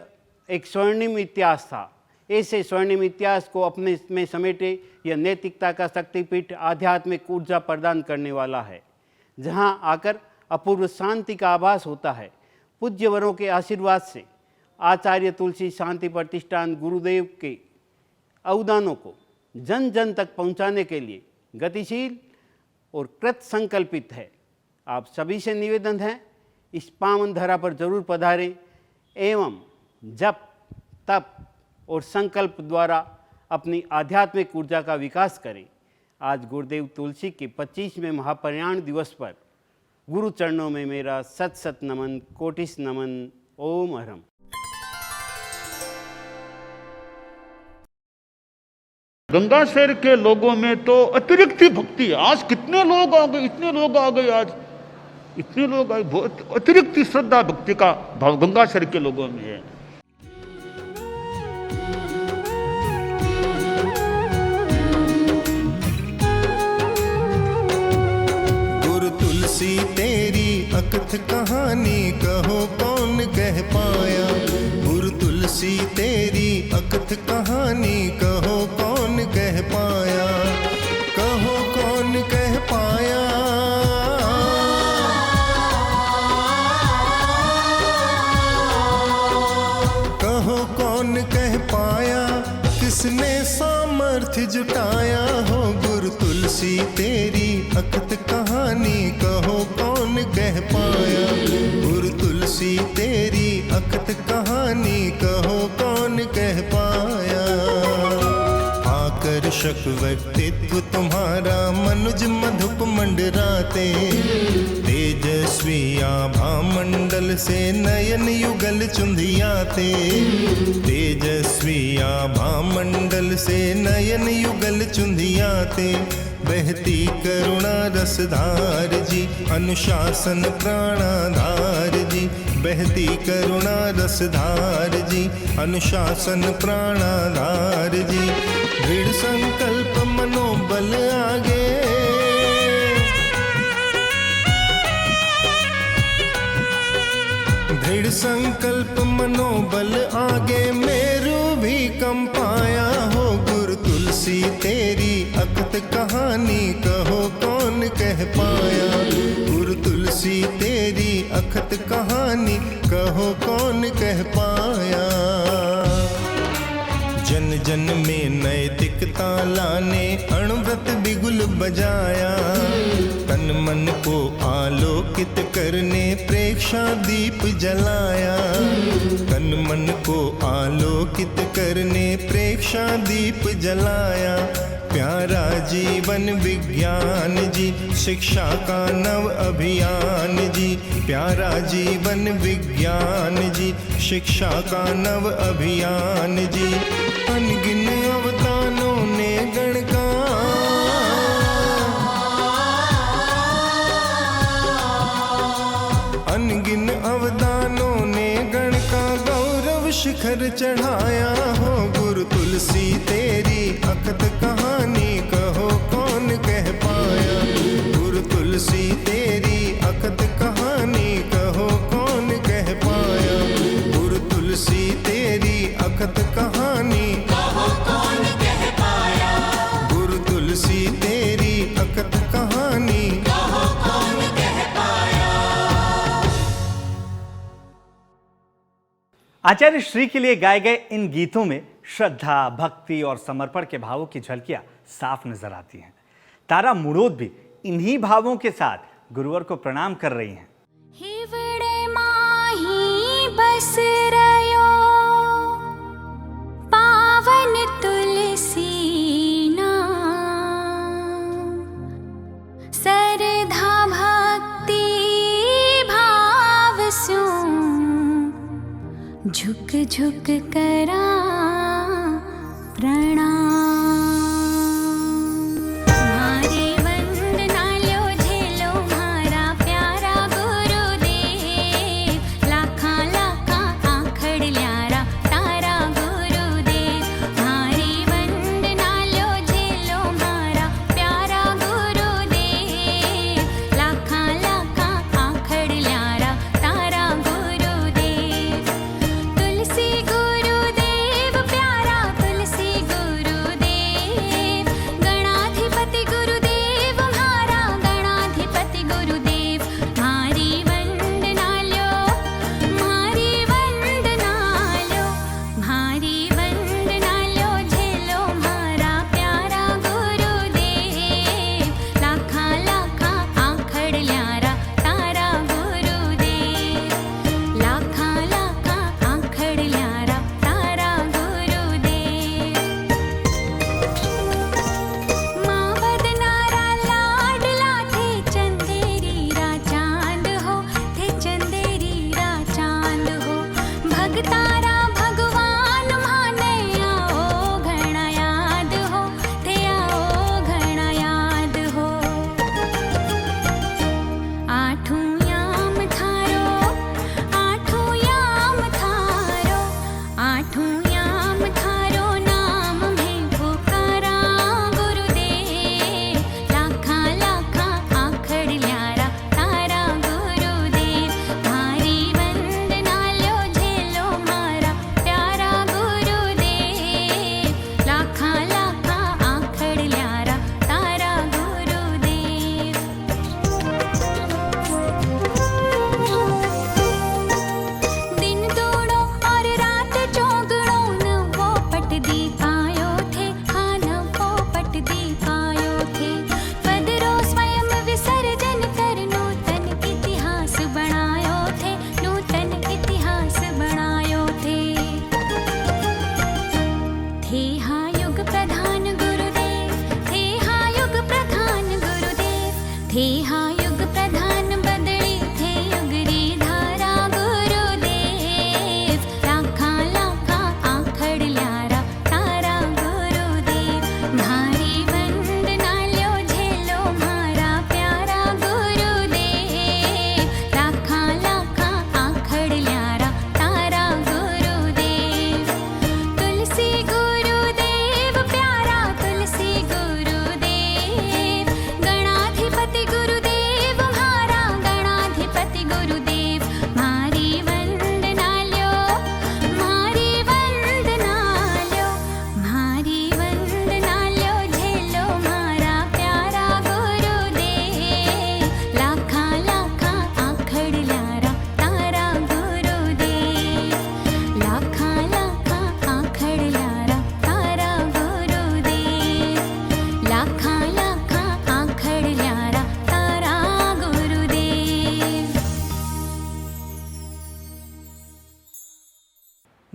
एक स्वर्णिम इतिहास था। ऐसे स्वर्णिम इतिहास को अपने में समेटे यह नैतिकता का शक्तिपीठ आध्यात्मिक ऊर्जा प्रदान करने वाला है, जहाँ आकर अपूर्व शांति का आभास होता है। पूज्य वरों के आशीर्वाद से आचार्य तुलसी शांति प्रतिष्ठान गुरुदेव के अवदानों को जन जन तक पहुँचाने के लिए गतिशील और कृत संकल्पित है। आप सभी से निवेदन है, इस पावन धरा पर जरूर पधारें एवं जप, तप और संकल्प द्वारा अपनी आध्यात्मिक ऊर्जा का विकास करें। आज गुरुदेव तुलसी के 25वें महाप्रयाण दिवस पर गुरु चरणों में मेरा सत सत नमन, कोटिस नमन। ओम हरम। गंगा शहर के लोगों में तो अतिरिक्त ही भक्ति है। आज कितने लोग आ गए, इतने लोग आ गए, आज इतने लोग आए, बहुत अतिरिक्त श्रद्धा भक्ति का भाव गंगा शहर के लोगों में है। गुरु तुलसी तेरी अकथ कहानी कहो कौन कह पाया। गुरु तुलसी तेरी अकथ कहानी कहो कौन कह पाया। कहो कौन कह पाया। कहो कौन कह पाया। किसने सामर्थ्य जुटाया हो। गुरु तुलसी तेरी अकथ कहानी कहो कौन कह पाया। गुरु तुलसी तेरी अकथ कहानी कहो कौन कह पाया। आकर्षक व्यक्तित्व तुम्हारा मनुज मधुप मंडराते। तेजस्वी आभा मंडल से नयन युगल चुंधियाते। तेजस्वी आभा मंडल से नयन युगल चुंधियाते। बहती करुणा रसधार जी अनुशासन प्राणाधार जी। बहती करुणा रसधार जी अनुशासन प्राणाधार जी। दृढ़ संकल्प मनोबल आगे। दृढ़ संकल्प मनोबल आगे मेरू भी कम पाया हो। गुरु तुलसी तेरी अकत कहानी कहो कौन कह पाया। गुरु तुलसी तेरी अखत कहानी कहो कौन कह पाया। जन जन में नैतिकता लाने अणव्रत बिगुल बजाया। तन मन को आलोकित करने प्रेक्षा दीप जलाया। तन मन को आलोकित करने प्रेक्षा दीप जलाया। प्यारा जीवन विज्ञान जी शिक्षा का नव अभियान जी। प्यारा जीवन विज्ञान जी शिक्षा का नव अभियान जी। अनगिन अवदानों ने गण का अनगिन अवदानों ने गण का गौरव शिखर चढ़ाया हो। गुरु तुलसी तेरी अकत कहानी कहो कौन कह पाया। गुरु तुलसी तेरी अकत कहानी कहो कौन कह पाया। गुरु तुलसी तेरी अकत कहानी कहो कौन कह पाया। गुरु तुलसी तेरी अकत कहानी कहो कौन कह पाया। आचार्य श्री के लिए गाए गए इन गीतों में श्रद्धा, भक्ति और समर्पण के भावों की झलकियां साफ नजर आती हैं। तारा मुड़ोद भी इन्हीं भावों के साथ गुरुवर को प्रणाम कर रही हैं। हिवड़े माही बस रयो पावन तुलसी नाम। सरधा भक्ति भाव सु झुक झुक करा प्रणाम। मारे वंदना लो झेलो मारा प्यारा गुरुदेव। लाखा लाखा आखड़ ल्यारा तारा गुरुदेव। मारे वंदना लो झेलो मारा प्यारा गुरुदेव। लाखा लाखा आखड़ ल्यारा तारा गुरुदेव। तुलसी गुरुदेव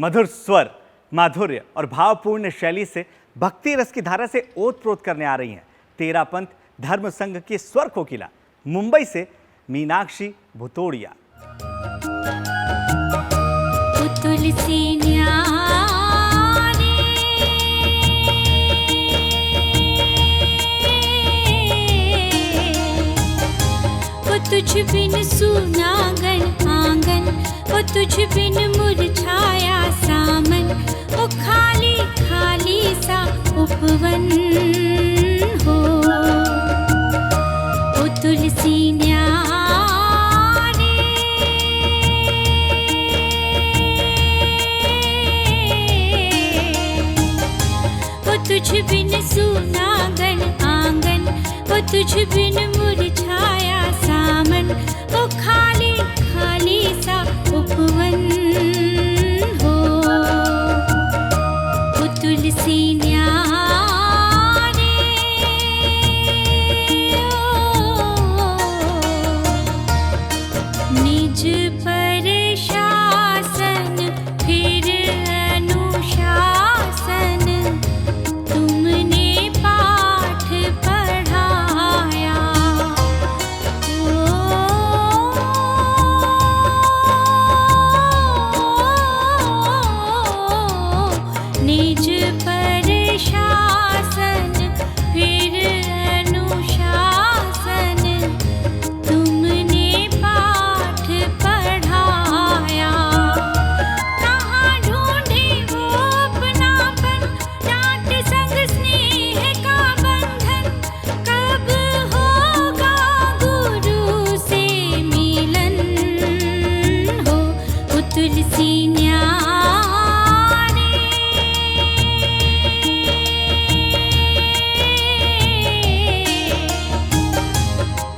मधुर स्वर, माधुर्य और भावपूर्ण शैली से भक्ति रस की धारा से ओत-प्रोत करने आ रही हैं तेरा पंथ धर्म संघ की स्वर कोकिला मुंबई से मीनाक्षी भुतोड़िया। तुलसी न्यारे वो तुझ बिन सूना गण आंगन, वो तुझ बिन मुरझाया सामन, वो खाली खाली सा उपवन हो। वो तुलसी न्यारे वो तुझ बिन सूना गण आंगन, वो तुझ बिन मुरझाया सामन, वो खाली खाली सा उपवन हो। वो तुलसी न्यारे निज पर शासन फिर अनुशासन, तुमने पाठ पढ़ाया। निज पर शासन फिर अनुशासन, तुमने पाठ पढ़ाया। कहाँ ढूंढे वो अपनापन, डांट संग स्नेह का बंधन, कब होगा गुरु से मिलन हो। वो तुलसी न्यारे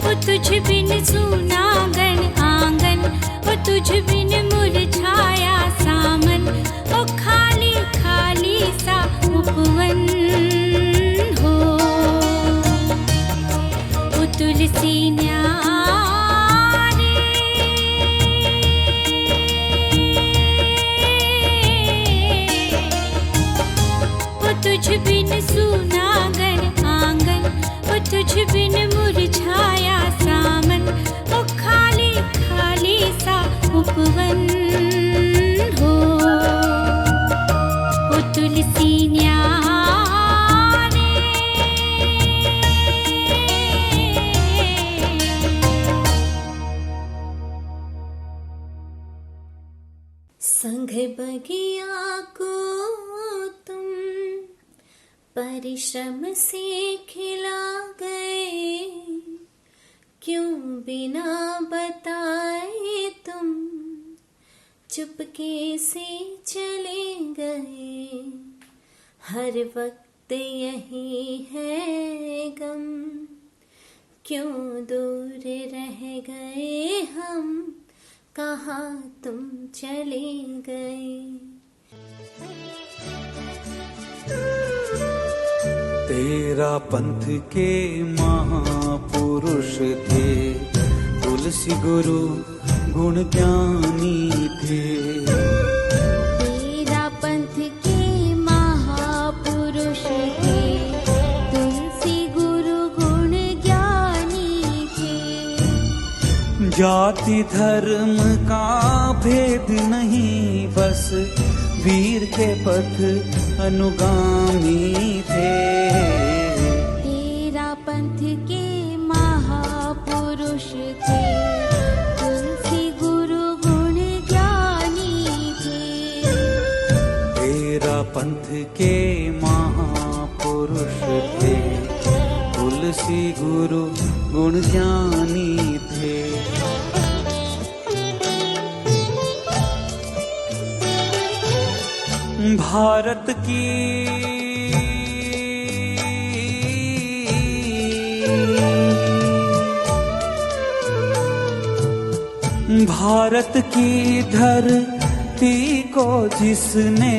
वो तुझ बिन सूना गण आंगन, वो तुझ बिन मुरझाया सामन, वो खाली खाली सा उपवन हो। वो तुलसी न्यारे वो तुझ बिन सूना गण आंगन, वो तुझ बिन मुरझाया सामन, वो खाली खाली सा उपवन हो। वो तुलसी न्यारे संग बगिया को तुम परिश्रम से खिला गए, क्यों बिना बताए तुम चुपके से चले गए। हर वक्त यही है गम, क्यों दूर रह गए हम, कहाँ तुम चले गए। तेरा पंथ के महापुरुष थे तुलसी गुरु गुण ज्ञानी थे। तेरा पंथ के महापुरुष थे तुलसी गुरु गुण ज्ञानी थे। जाति धर्म का भेद नहीं, बस वीर के पथ अनुगामी थे। तेरा पंथ के महापुरुष थे तुलसी गुरु गुण ज्ञानी थे। तेरा पंथ के महापुरुष थे तुलसी गुरु गुण ज्ञानी थे। भारत की भारत की धरती को जिसने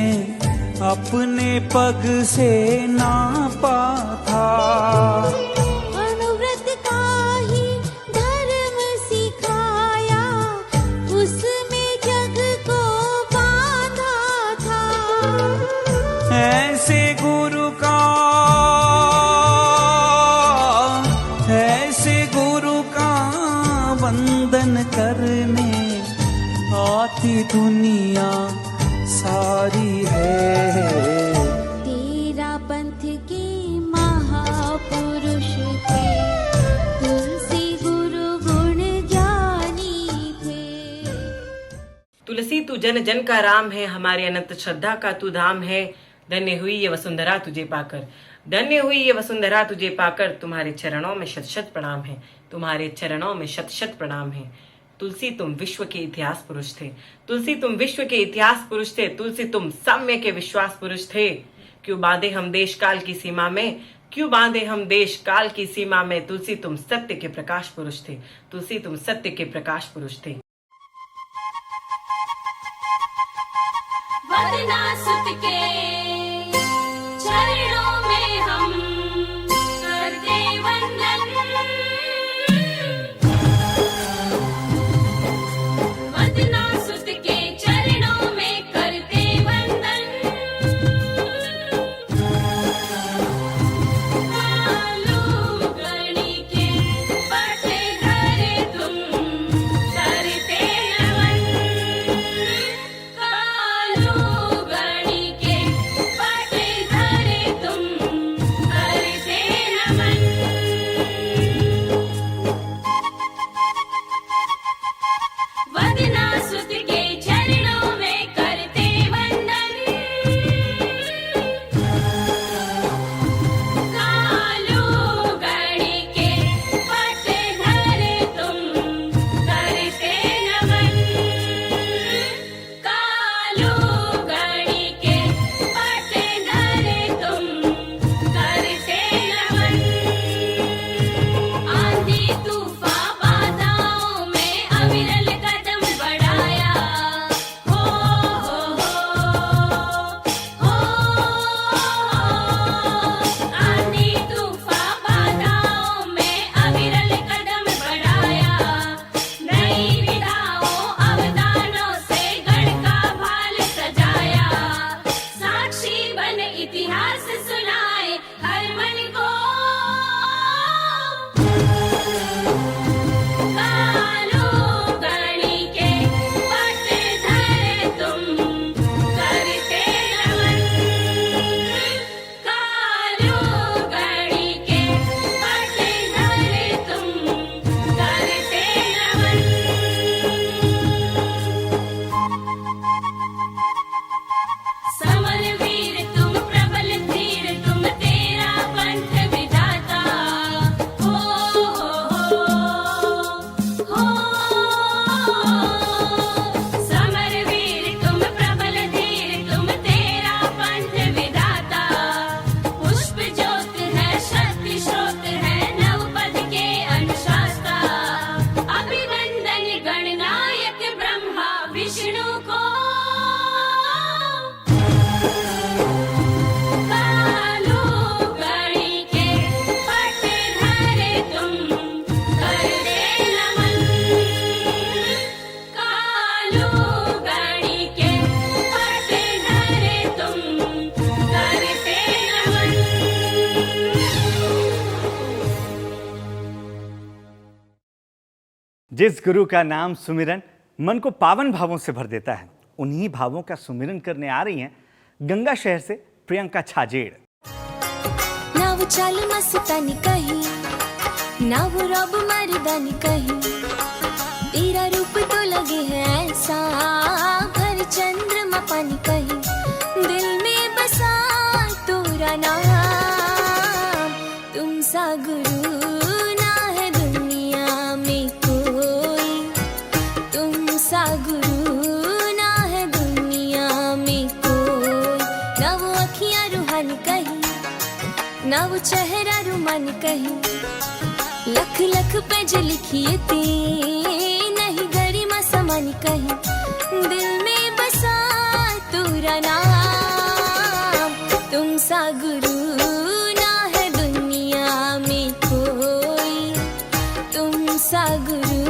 अपने पग से नापा था, अनुव्रत का ही धर्म सिखाया, उसमें जग को बांधा भांति दुनिया सारी है। तेरा पंथ के महापुरुष थे, तुलसी गुरु गुण ज्ञानी थे। तुलसी तू जन जन का राम है, हमारे अनंत श्रद्धा का तू धाम है। धन्य हुई ये वसुंधरा तुझे पाकर, धन्य हुई ये वसुंधरा तुझे पाकर। तुम्हारे चरणों में शत शत प्रणाम है, तुम्हारे चरणों में शत शत प्रणाम है। तुलसी तुम विश्व के इतिहास पुरुष थे, तुलसी तुम विश्व के इतिहास पुरुष थे। तुलसी तुम साम्य के विश्वास पुरुष थे। क्यों बांधे हम देश काल की सीमा में, क्यों बांधे हम देश काल की सीमा में। तुलसी तुम सत्य के प्रकाश पुरुष थे, तुलसी तुम सत्य के प्रकाश पुरुष थे। वदना सुत के चरणों में हम करते वंदन, वदना सुत के चरणों में करते वंदन। कालू गणी के पट धरे तुम करते नमन, कालू गणी के पट धरे तुम करते नमन। वदना सुत के चरणों में करते वंदन, कालू गणी के पट धरे तुम करते नमन, कालू गणी के पट धरे तुम करते नमन। आंधी तूफान बाधाओं में अविरल कदम बढ़ाया, हो आंधी तूफान बाधाओं में अविरल कदम बढ़ाया। नई विधाओं अवदानों से गढ़ का भाल सजाया, साक्षी बन इतिहास सुनाए हर मन को। कालू गणी के पट धरे तुम करते नमन, कालू गणी के पट धरे तुम करते नमन। समरवीर तुम प्रबल धीर तुम तेरा पंथ विधाता, हो समरवीर तुम प्रबल धीर तुम तेरा पंथ विधाता। पुष्प ज्योत है शक्ति स्रोत है नवपद के अनुशास्ता। अभिनंदन गणनायक ब्रह्मा विष्णु को। कालू गणी के पट धरे तुम करते नमन, कालू गणी के पट धरे तुम करते नमन। जिस गुरु का नाम सुमिरन मन को पावन भावों से भर देता है, उन्हीं भावों का सुमिरन करने आ रही हैं गंगा शहर से प्रियंका छाजेड़। ना वो चाल मस्तानी कही, ना वो रब मर्दानी कही, तेरा रूप तो लगे है ऐसा भर चंद्रमा पानी कही। दिल में बसा तोरा नाम, तुम सा गुरु ना है दुनिया में कोई, तुम सा गुरु ना है दुनिया में कोई। ना वो अखियां रूहानी कही, ना वो चेहरा रुमान कही, लख लख पेज लिखिए ते नहीं गरिमा समानी कही। दिल में बसा तोरा नाम, तुम सा गुरु ना है दुनिया में कोई, तुम सा गुरु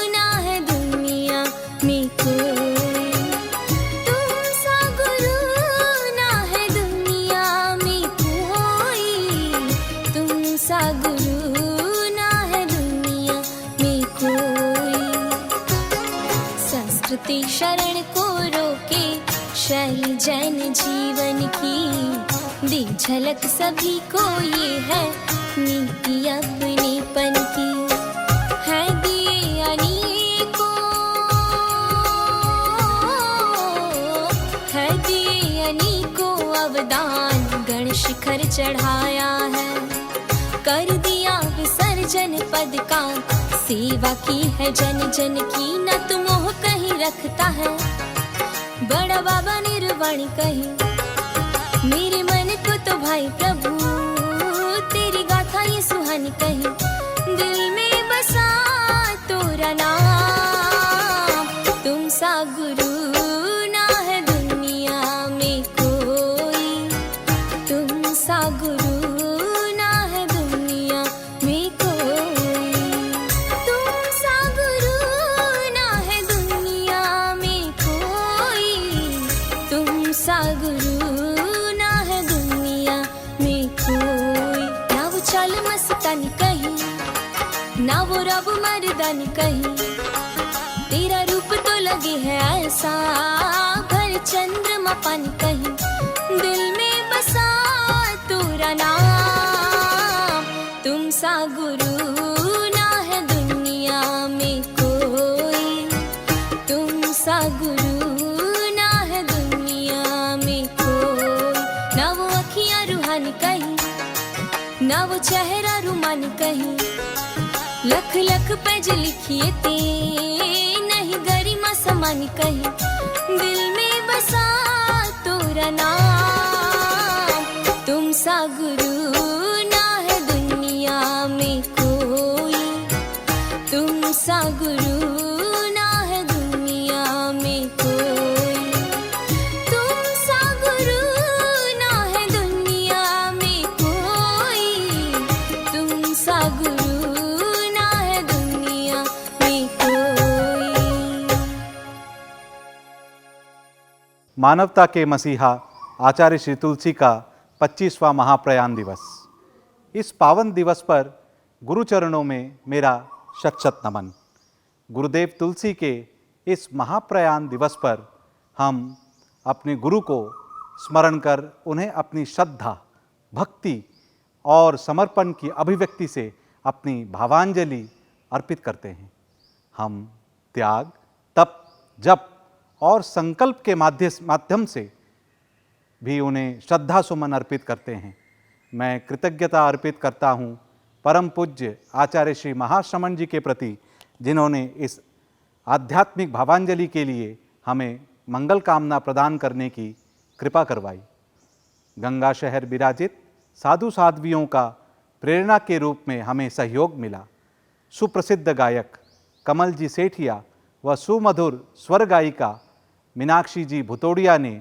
ना है दुनिया में कोई, तुम सा गुरु ना है दुनिया में कोई, तुम सा गुरु ना है दुनिया में कोई। श्रुति शरण को रोके शैली जैन जीवन की दी झलक सभी को ये है नीति अपनेपन की है दिए अनेकों है दिए अनेकों अवदान गण शिखर चढ़ाया है कर दिया विसर्जन पद का सेवा की है जन जन की न तुम मोह कहीं रखता है बड़ा बाबा निर्वाणी कहीं मेरे मन को तो भाई प्रभु तेरी गाथा ये सुहानी कहीं दिल में बसा तोरा नाम तुम सा गुरु ना है दुनिया में कोई तुम सा गुरु ना है दुनिया में कोई तुम सा गुरु ना है दुनिया में कोई तुम सा गुरु ना है दुनिया में कोई ना वो चाल मस्तानी कहीं ना वो रब मर्दानी कहीं तेरा रूप तो लगे है ऐसा भर चंद्रमा पानी कहीं दिल में बसा तोरा नाम तुम सा गुरु ना है दुनिया में कोई तुम सा गुरु ना है दुनिया में कोई ना वो अखियां रूहानी कहीं ना वो चेहरा रुमानी कहीं लख लख पेज लिखिए ते नहीं गरिमा समानी कहीं दिल में बसा तोरा नाम तुम सा गुरु ना है दुनिया में कोई तुम सा गुरु ना है दुनिया में कोई तुम सा गुरु ना है दुनिया में कोई तुम सा गुरु ना है दुनिया में कोई। मानवता के मसीहा आचार्य श्री तुलसी का 25वां महाप्रयाण दिवस। इस पावन दिवस पर गुरुचरणों में मेरा शत शत नमन। गुरुदेव तुलसी के इस महाप्रयाण दिवस पर हम अपने गुरु को स्मरण कर उन्हें अपनी श्रद्धा, भक्ति और समर्पण की अभिव्यक्ति से अपनी भावांजलि अर्पित करते हैं। हम त्याग, तप, जप और संकल्प के माध्यम से भी उन्हें श्रद्धा सुमन अर्पित करते हैं। मैं कृतज्ञता अर्पित करता हूँ परम पूज्य आचार्य श्री महाश्रमण जी के प्रति, जिन्होंने इस आध्यात्मिक भावांजलि के लिए हमें मंगल कामना प्रदान करने की कृपा करवाई। गंगा शहर विराजित साधु साध्वियों का प्रेरणा के रूप में हमें सहयोग मिला। सुप्रसिद्ध गायक कमल जी सेठिया व सुमधुर स्वर गायिका मीनाक्षी जी भुतोड़िया ने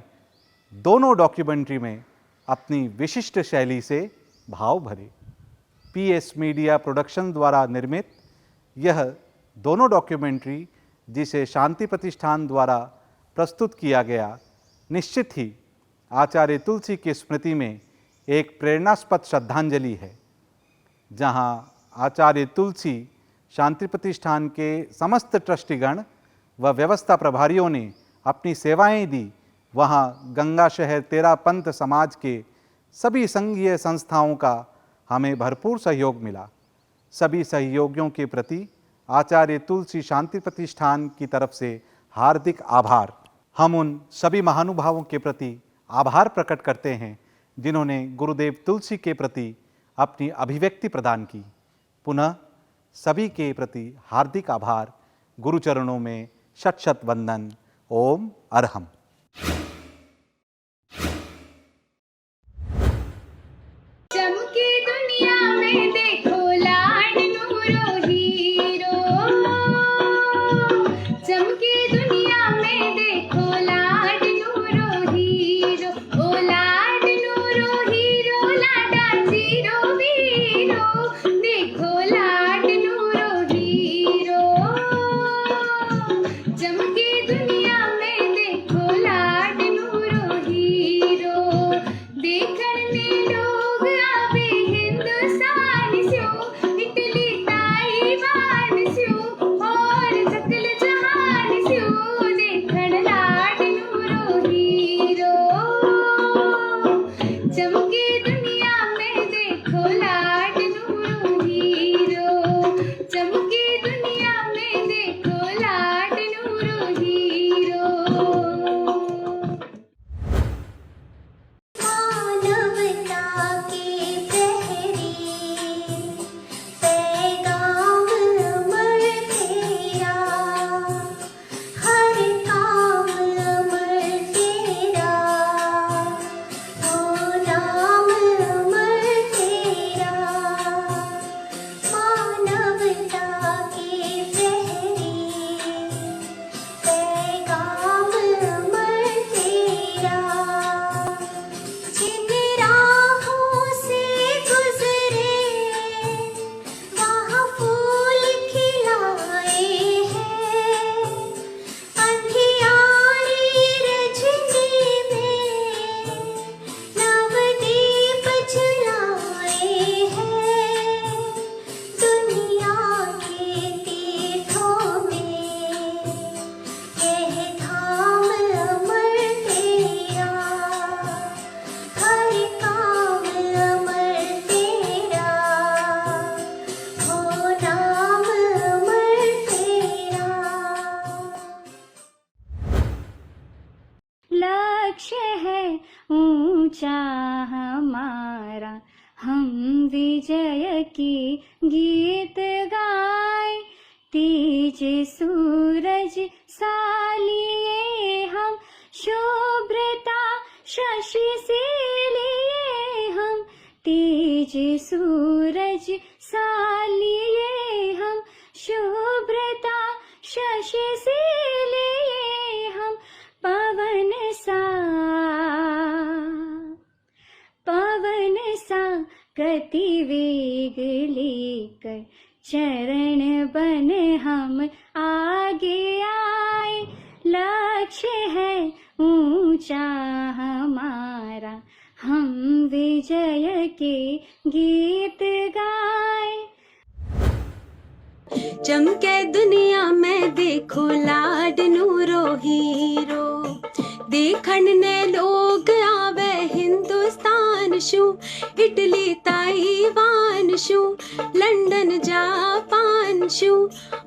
दोनों डॉक्यूमेंट्री में अपनी विशिष्ट शैली से भाव भरे। पीएस मीडिया प्रोडक्शन द्वारा निर्मित यह दोनों डॉक्यूमेंट्री, जिसे शांति प्रतिष्ठान द्वारा प्रस्तुत किया गया, निश्चित ही आचार्य तुलसी की स्मृति में एक प्रेरणास्पद श्रद्धांजलि है। जहां आचार्य तुलसी शांति प्रतिष्ठान के समस्त ट्रस्टीगण व व्यवस्था प्रभारियों ने अपनी सेवाएं दी, वहां गंगा शहर तेरा पंथ समाज के सभी संघीय संस्थाओं का हमें भरपूर सहयोग मिला। सभी सहयोगियों के प्रति आचार्य तुलसी शांति प्रतिष्ठान की तरफ से हार्दिक आभार। हम उन सभी महानुभावों के प्रति आभार प्रकट करते हैं जिन्होंने गुरुदेव तुलसी के प्रति अपनी अभिव्यक्ति प्रदान की। पुनः सभी के प्रति हार्दिक आभार। गुरुचरणों में शत शत वंदन। ओम अरहम। चमकी दुनिया में देखो लाड नूरो हीरो, चमकी दुनिया में देखो लाड नूरो हीरो, ओ लाड नूरो हीरो, लाडा जीरो वीरो, देखो लाड नूरो हीरो, चमकी दुनिया में देखो लक्ष्य है ऊंचा हमारा, हम विजय की गीत गाए। तेज सूरज सालिए हम, शुभ्रता शशि से लिए हम। तेज सूरज सालिए हम, शुभ्रता शशि से लिए हम। पवन सा गतिवेग लेकर, चरण बन हम आगे आए। लक्ष्य है ऊंचा हमारा, हम विजय के गीत गाए। चमके दुनिया में देखो लाड नूरो हीरो, देखण ने लोग आवे हिंदुस्तान शू। इटली ताइवान शू, लंदन जापान शू,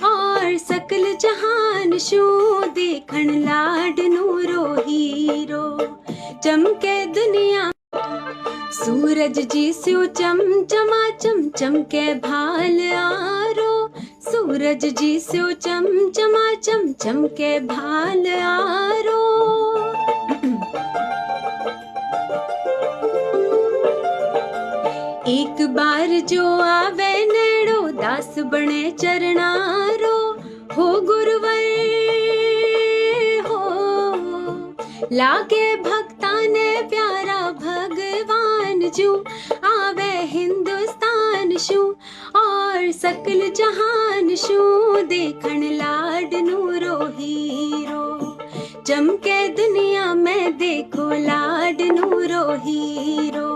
और सकल जहान शू। देखण लाड नूरो हीरो, चमके दुनिया। सूरज जी स्यो चमचमा चमके भाल आरो। सूरज जी स्यो चमचमा चमके भाल आरो। एक बार जो आवे नेड़ो, दास बने चरणारो। हो गुरुवर हो, लागे भक्ता ने प्यारा भगवान जू। आवे हिंदुस्तान शू, और सकल जहान शू। देखण लाड नूरो हीरो, चमके दुनिया में देखो लाड नूरो हीरो।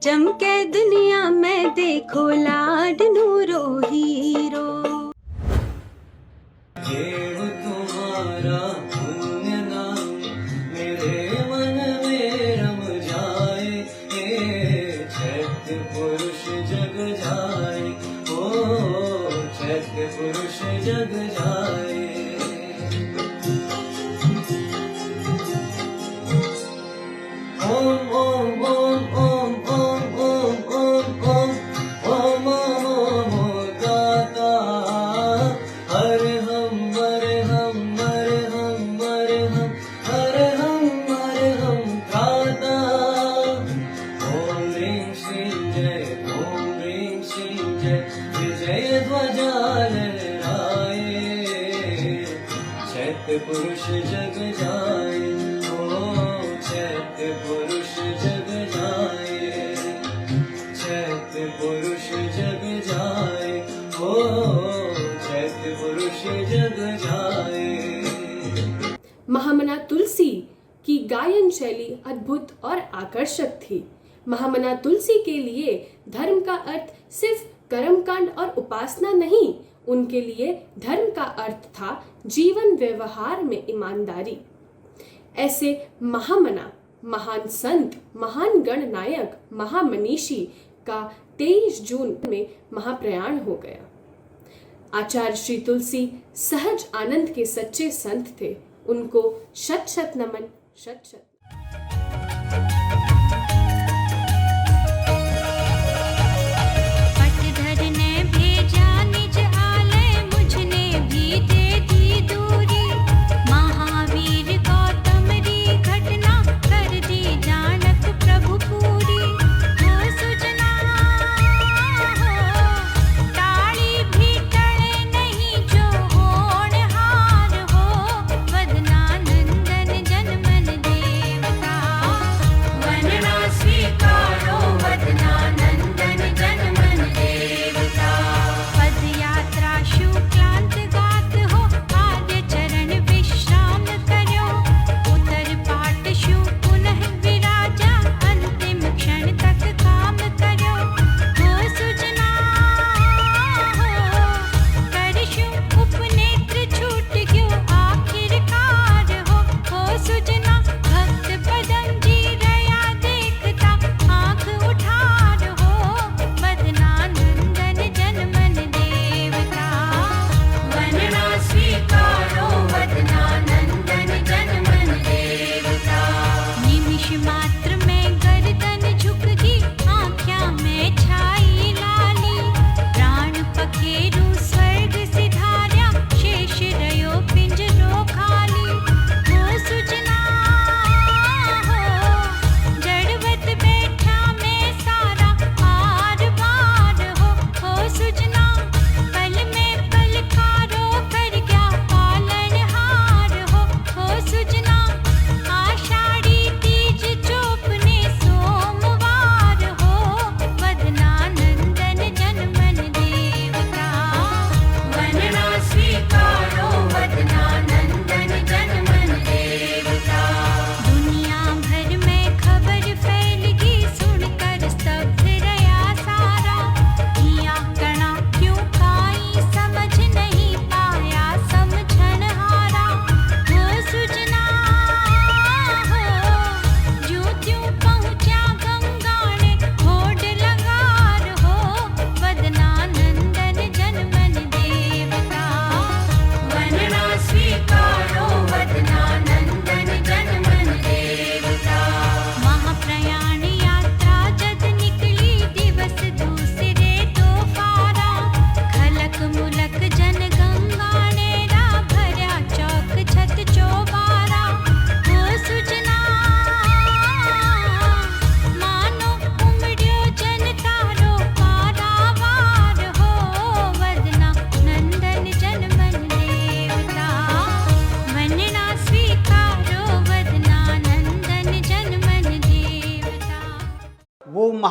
चमके दुनिया में देखो लाड नूरो हीरो। देव तुम्हारा पुण्य नाम, मेरे मन में रम जाए। चैत्य पुरुष जग जाए, ओ चैत्य पुरुष जग जाए। ओम ओम ओम ओम ओम ओम ओम ओम ओम ओम ओम गाता। हरे हम हरे हम हरे हम हरे हम हरे हम गाता। ओम ह्रीं श्रीं जय, ओम ह्रीं श्रीं जय, विजय ध्वजा लहराए। चैत्य पुरुष जग जाए, चैत्य पुरुष जग जाए। चैत्य पुरुष जग जाए, ओ चैत्य पुरुष जग जाए। महामना तुलसी की गायन शैली अद्भुत और आकर्षक थी। महामना तुलसी के लिए धर्म का अर्थ सिर्फ कर्मकांड और उपासना नहीं, उनके लिए धर्म का अर्थ था जीवन व्यवहार में ईमानदारी। ऐसे महामना, महान संत, महान गणनायक, महामनीषी का 23 जून में महाप्रयाण हो गया। आचार्य श्री तुलसी सहज आनंद के सच्चे संत थे। उनको शत शत नमन, शत शत। पटधर ने भेजा निज आलय, मुझने भी दे दी दूरी। महावीर गौतम री घटना, कर दी जानक प्रभु पूरी। हो सुजना हो, ताली भी टले नहीं जो होनहार हो। वदना नंदन जन मन देवता,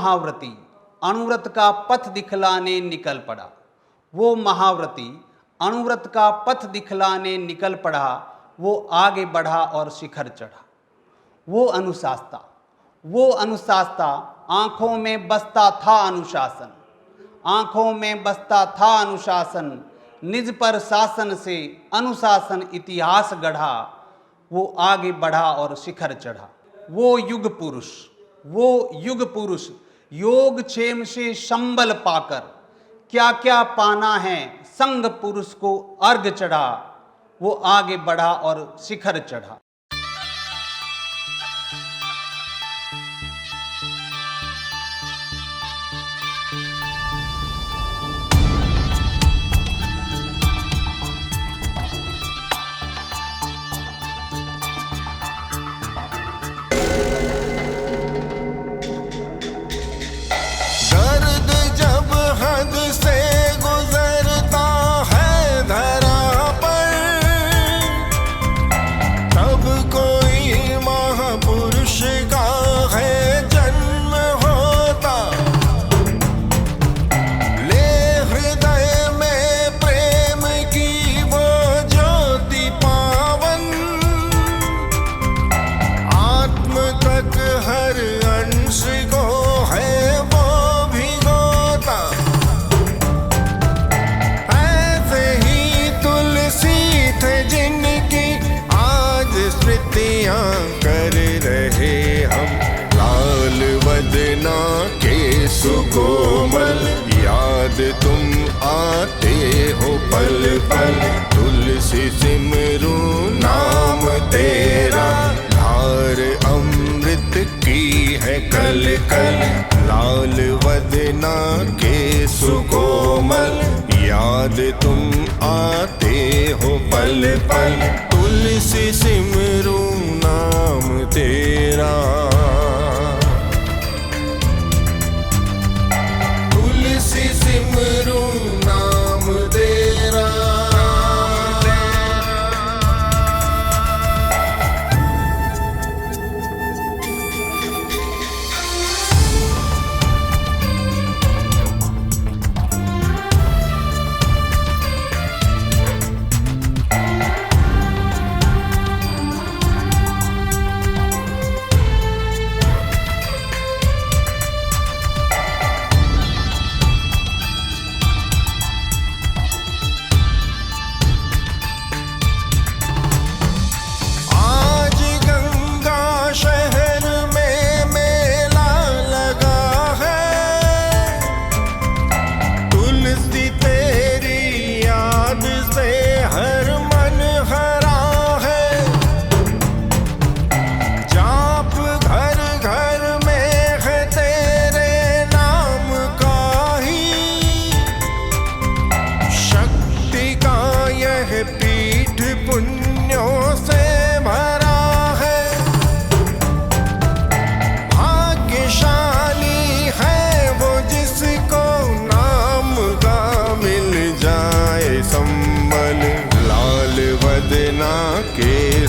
महाव्रती अनुव्रत का पथ दिखलाने निकल पड़ा। वो महाव्रती अनुव्रत का पथ दिखलाने निकल पड़ा, वो आगे बढ़ा और शिखर चढ़ा। वो अनुशास्ता आंखों में बसता था अनुशासन, आंखों में बसता था अनुशासन, निज पर शासन से अनुशासन इतिहास गढ़ा, वो आगे बढ़ा और शिखर चढ़ा। वो युग पुरुष योग क्षेम से संबल पाकर क्या क्या पाना है, संग पुरुष को अर्घ चढ़ा, वो आगे बढ़ा और शिखर चढ़ा। सुकोमल याद तुम आते हो पल पल, तुलसी सिमरू नाम तेरा, धार अमृत की है कल कल, लाल वदना के सुकोमल याद तुम आते हो पल पल, तुलसी सिमरू नाम तेरा। सिमरू नाम तेरा।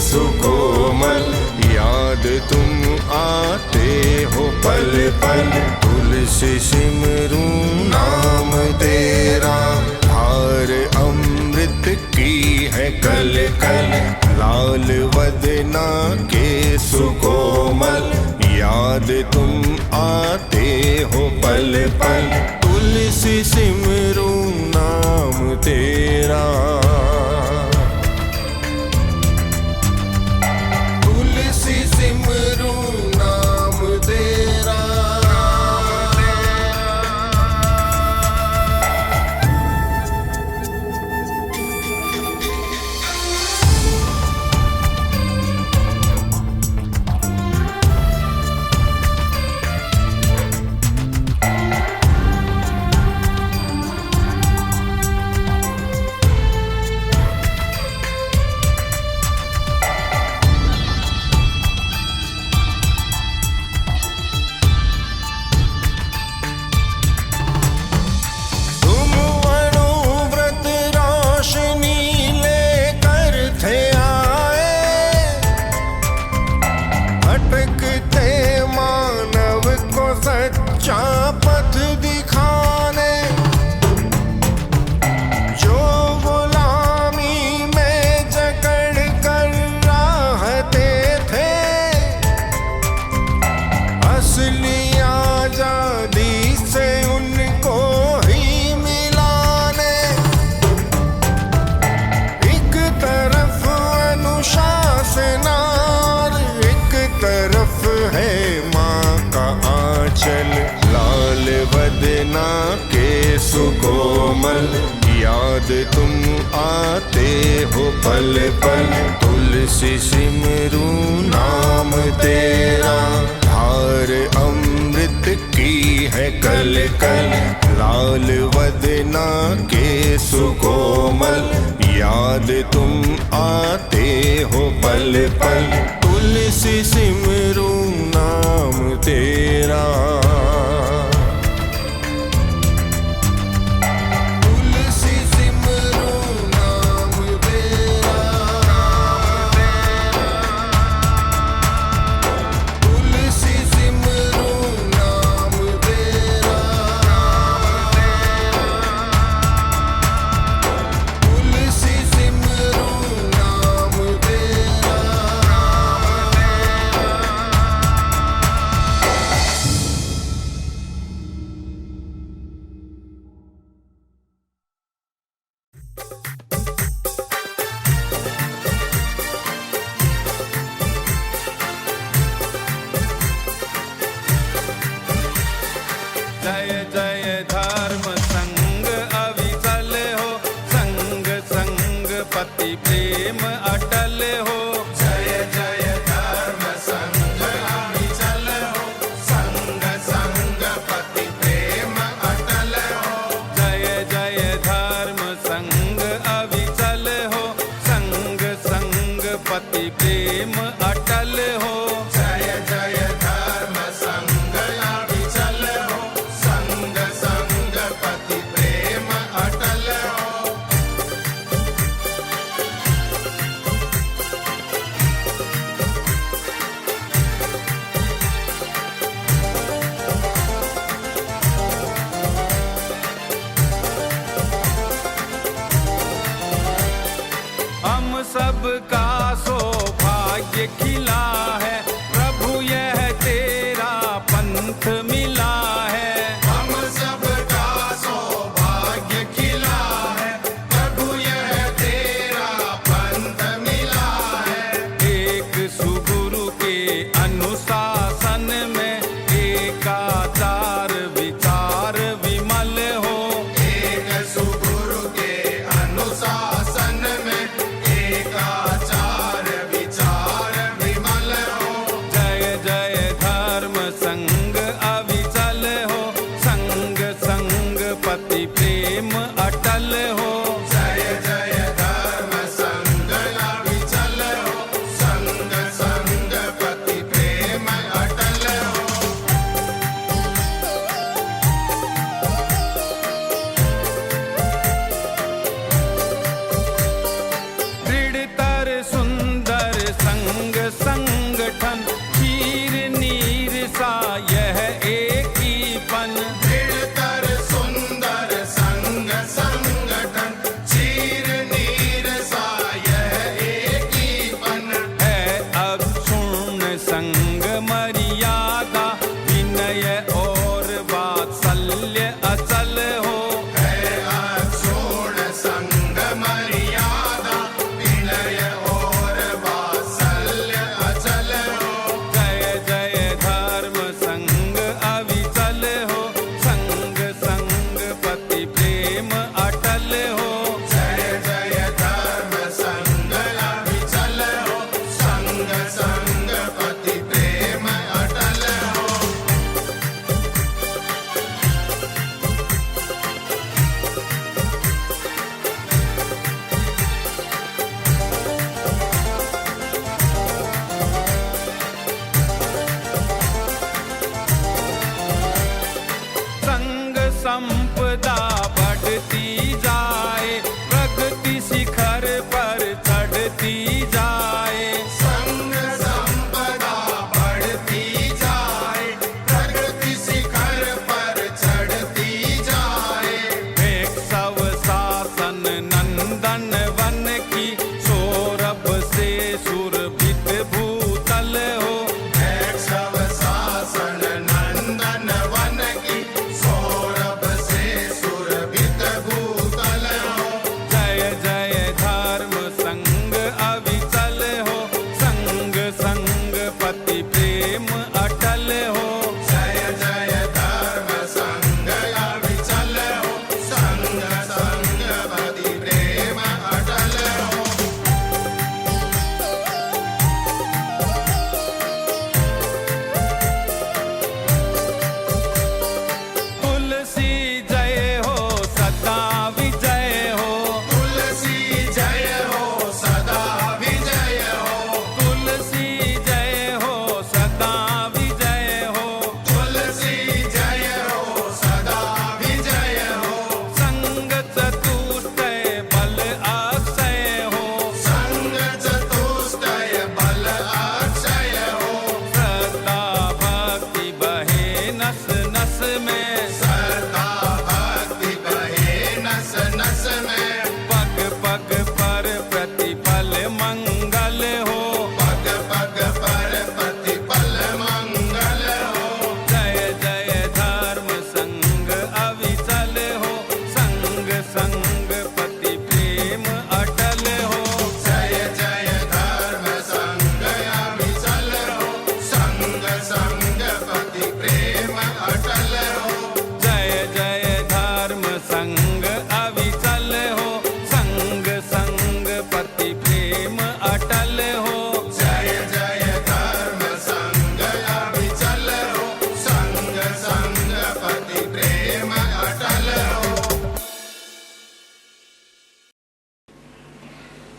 सुकोमल याद तुम आते हो पल पल, तुलसी सिमरू नाम तेरा, धार अमृत की है कल कल, लाल वदना के सुकोमल याद तुम आते हो पल पल, तुलसी सिमरू नाम तेरा। सिमरू नाम तेरा। वदना के सुकोमल, याद तुम आते हो पल पल। तुलसी सिमरू नाम तेरा, धार अमृत की है कल कल। लाल वदना के सुकोमल, याद तुम आते हो पल पल। तुलसी सिमरू नाम तेरा, तुलसी सिमरू नाम तेरा, तुलसी सिमरू नाम तेरा, तुलसी सिमरू नाम तेरा। जय जय धर्म संग अविचल हो, संग संग पति प्रेम अटल हो। जय जय धर्म संग अविचल हो, संग संग पति प्रेम अटल हो। जय जय धर्म संग अविचल हो, संग संग पति प्रेम अटल हो। जय जय धर्म संग अविचल हो, संग संग पति प्रेम अटल हो। हम सबका सौभाग्य खिला है,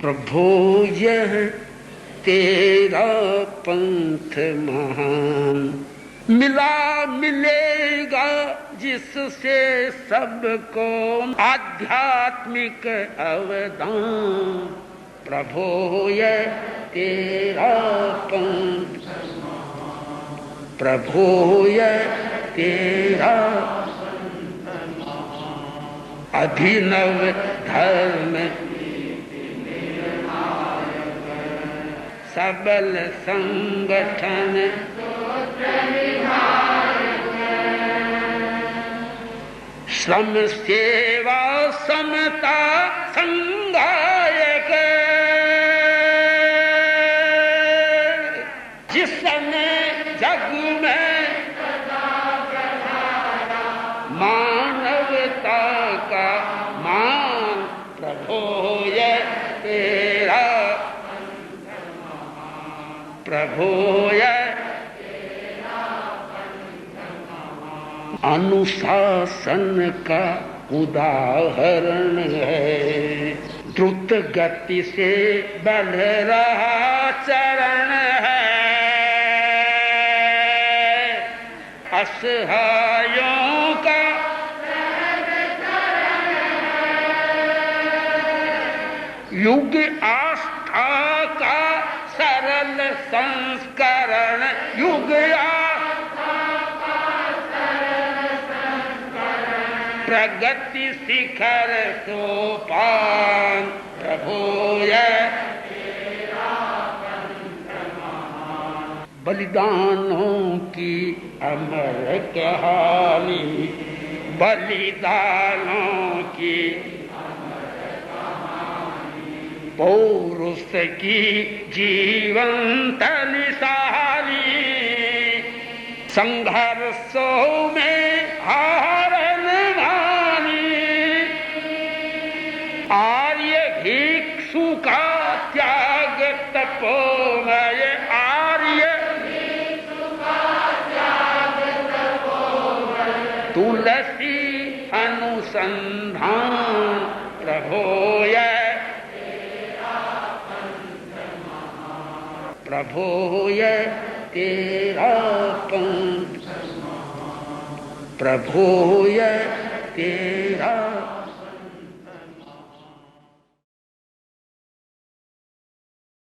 प्रभो यह तेरा पंथ महान, मिला मिलेगा जिससे सबको आध्यात्मिक अवदान। प्रभो यह तेरा पंथ, प्रभो यह तेरा अभिनव धर्म सबल संगठन श्रम सेवा समता संगायक, जिसने जग में मानवता का मान। प्रभो यह तेरा, प्रभो यह अनुशासन का उदाहरण है, द्रुत गति से बढ़ रहा चरण है, असहायों का युग आस्था का सरल संस्करण, युग प्रगति शिखर सोपान। प्रभो यह बलिदानों की अमर कहानी, बलिदानों की पौरुष की जीवंत निशानी, संघर्षों में हारन मानी, आर्य भिक्षु का त्याग तपोमय, आर्य तुलसी अनुसंधान। प्रभो यह, प्रभो यह तेरा पंथ, प्रभो यह तेरा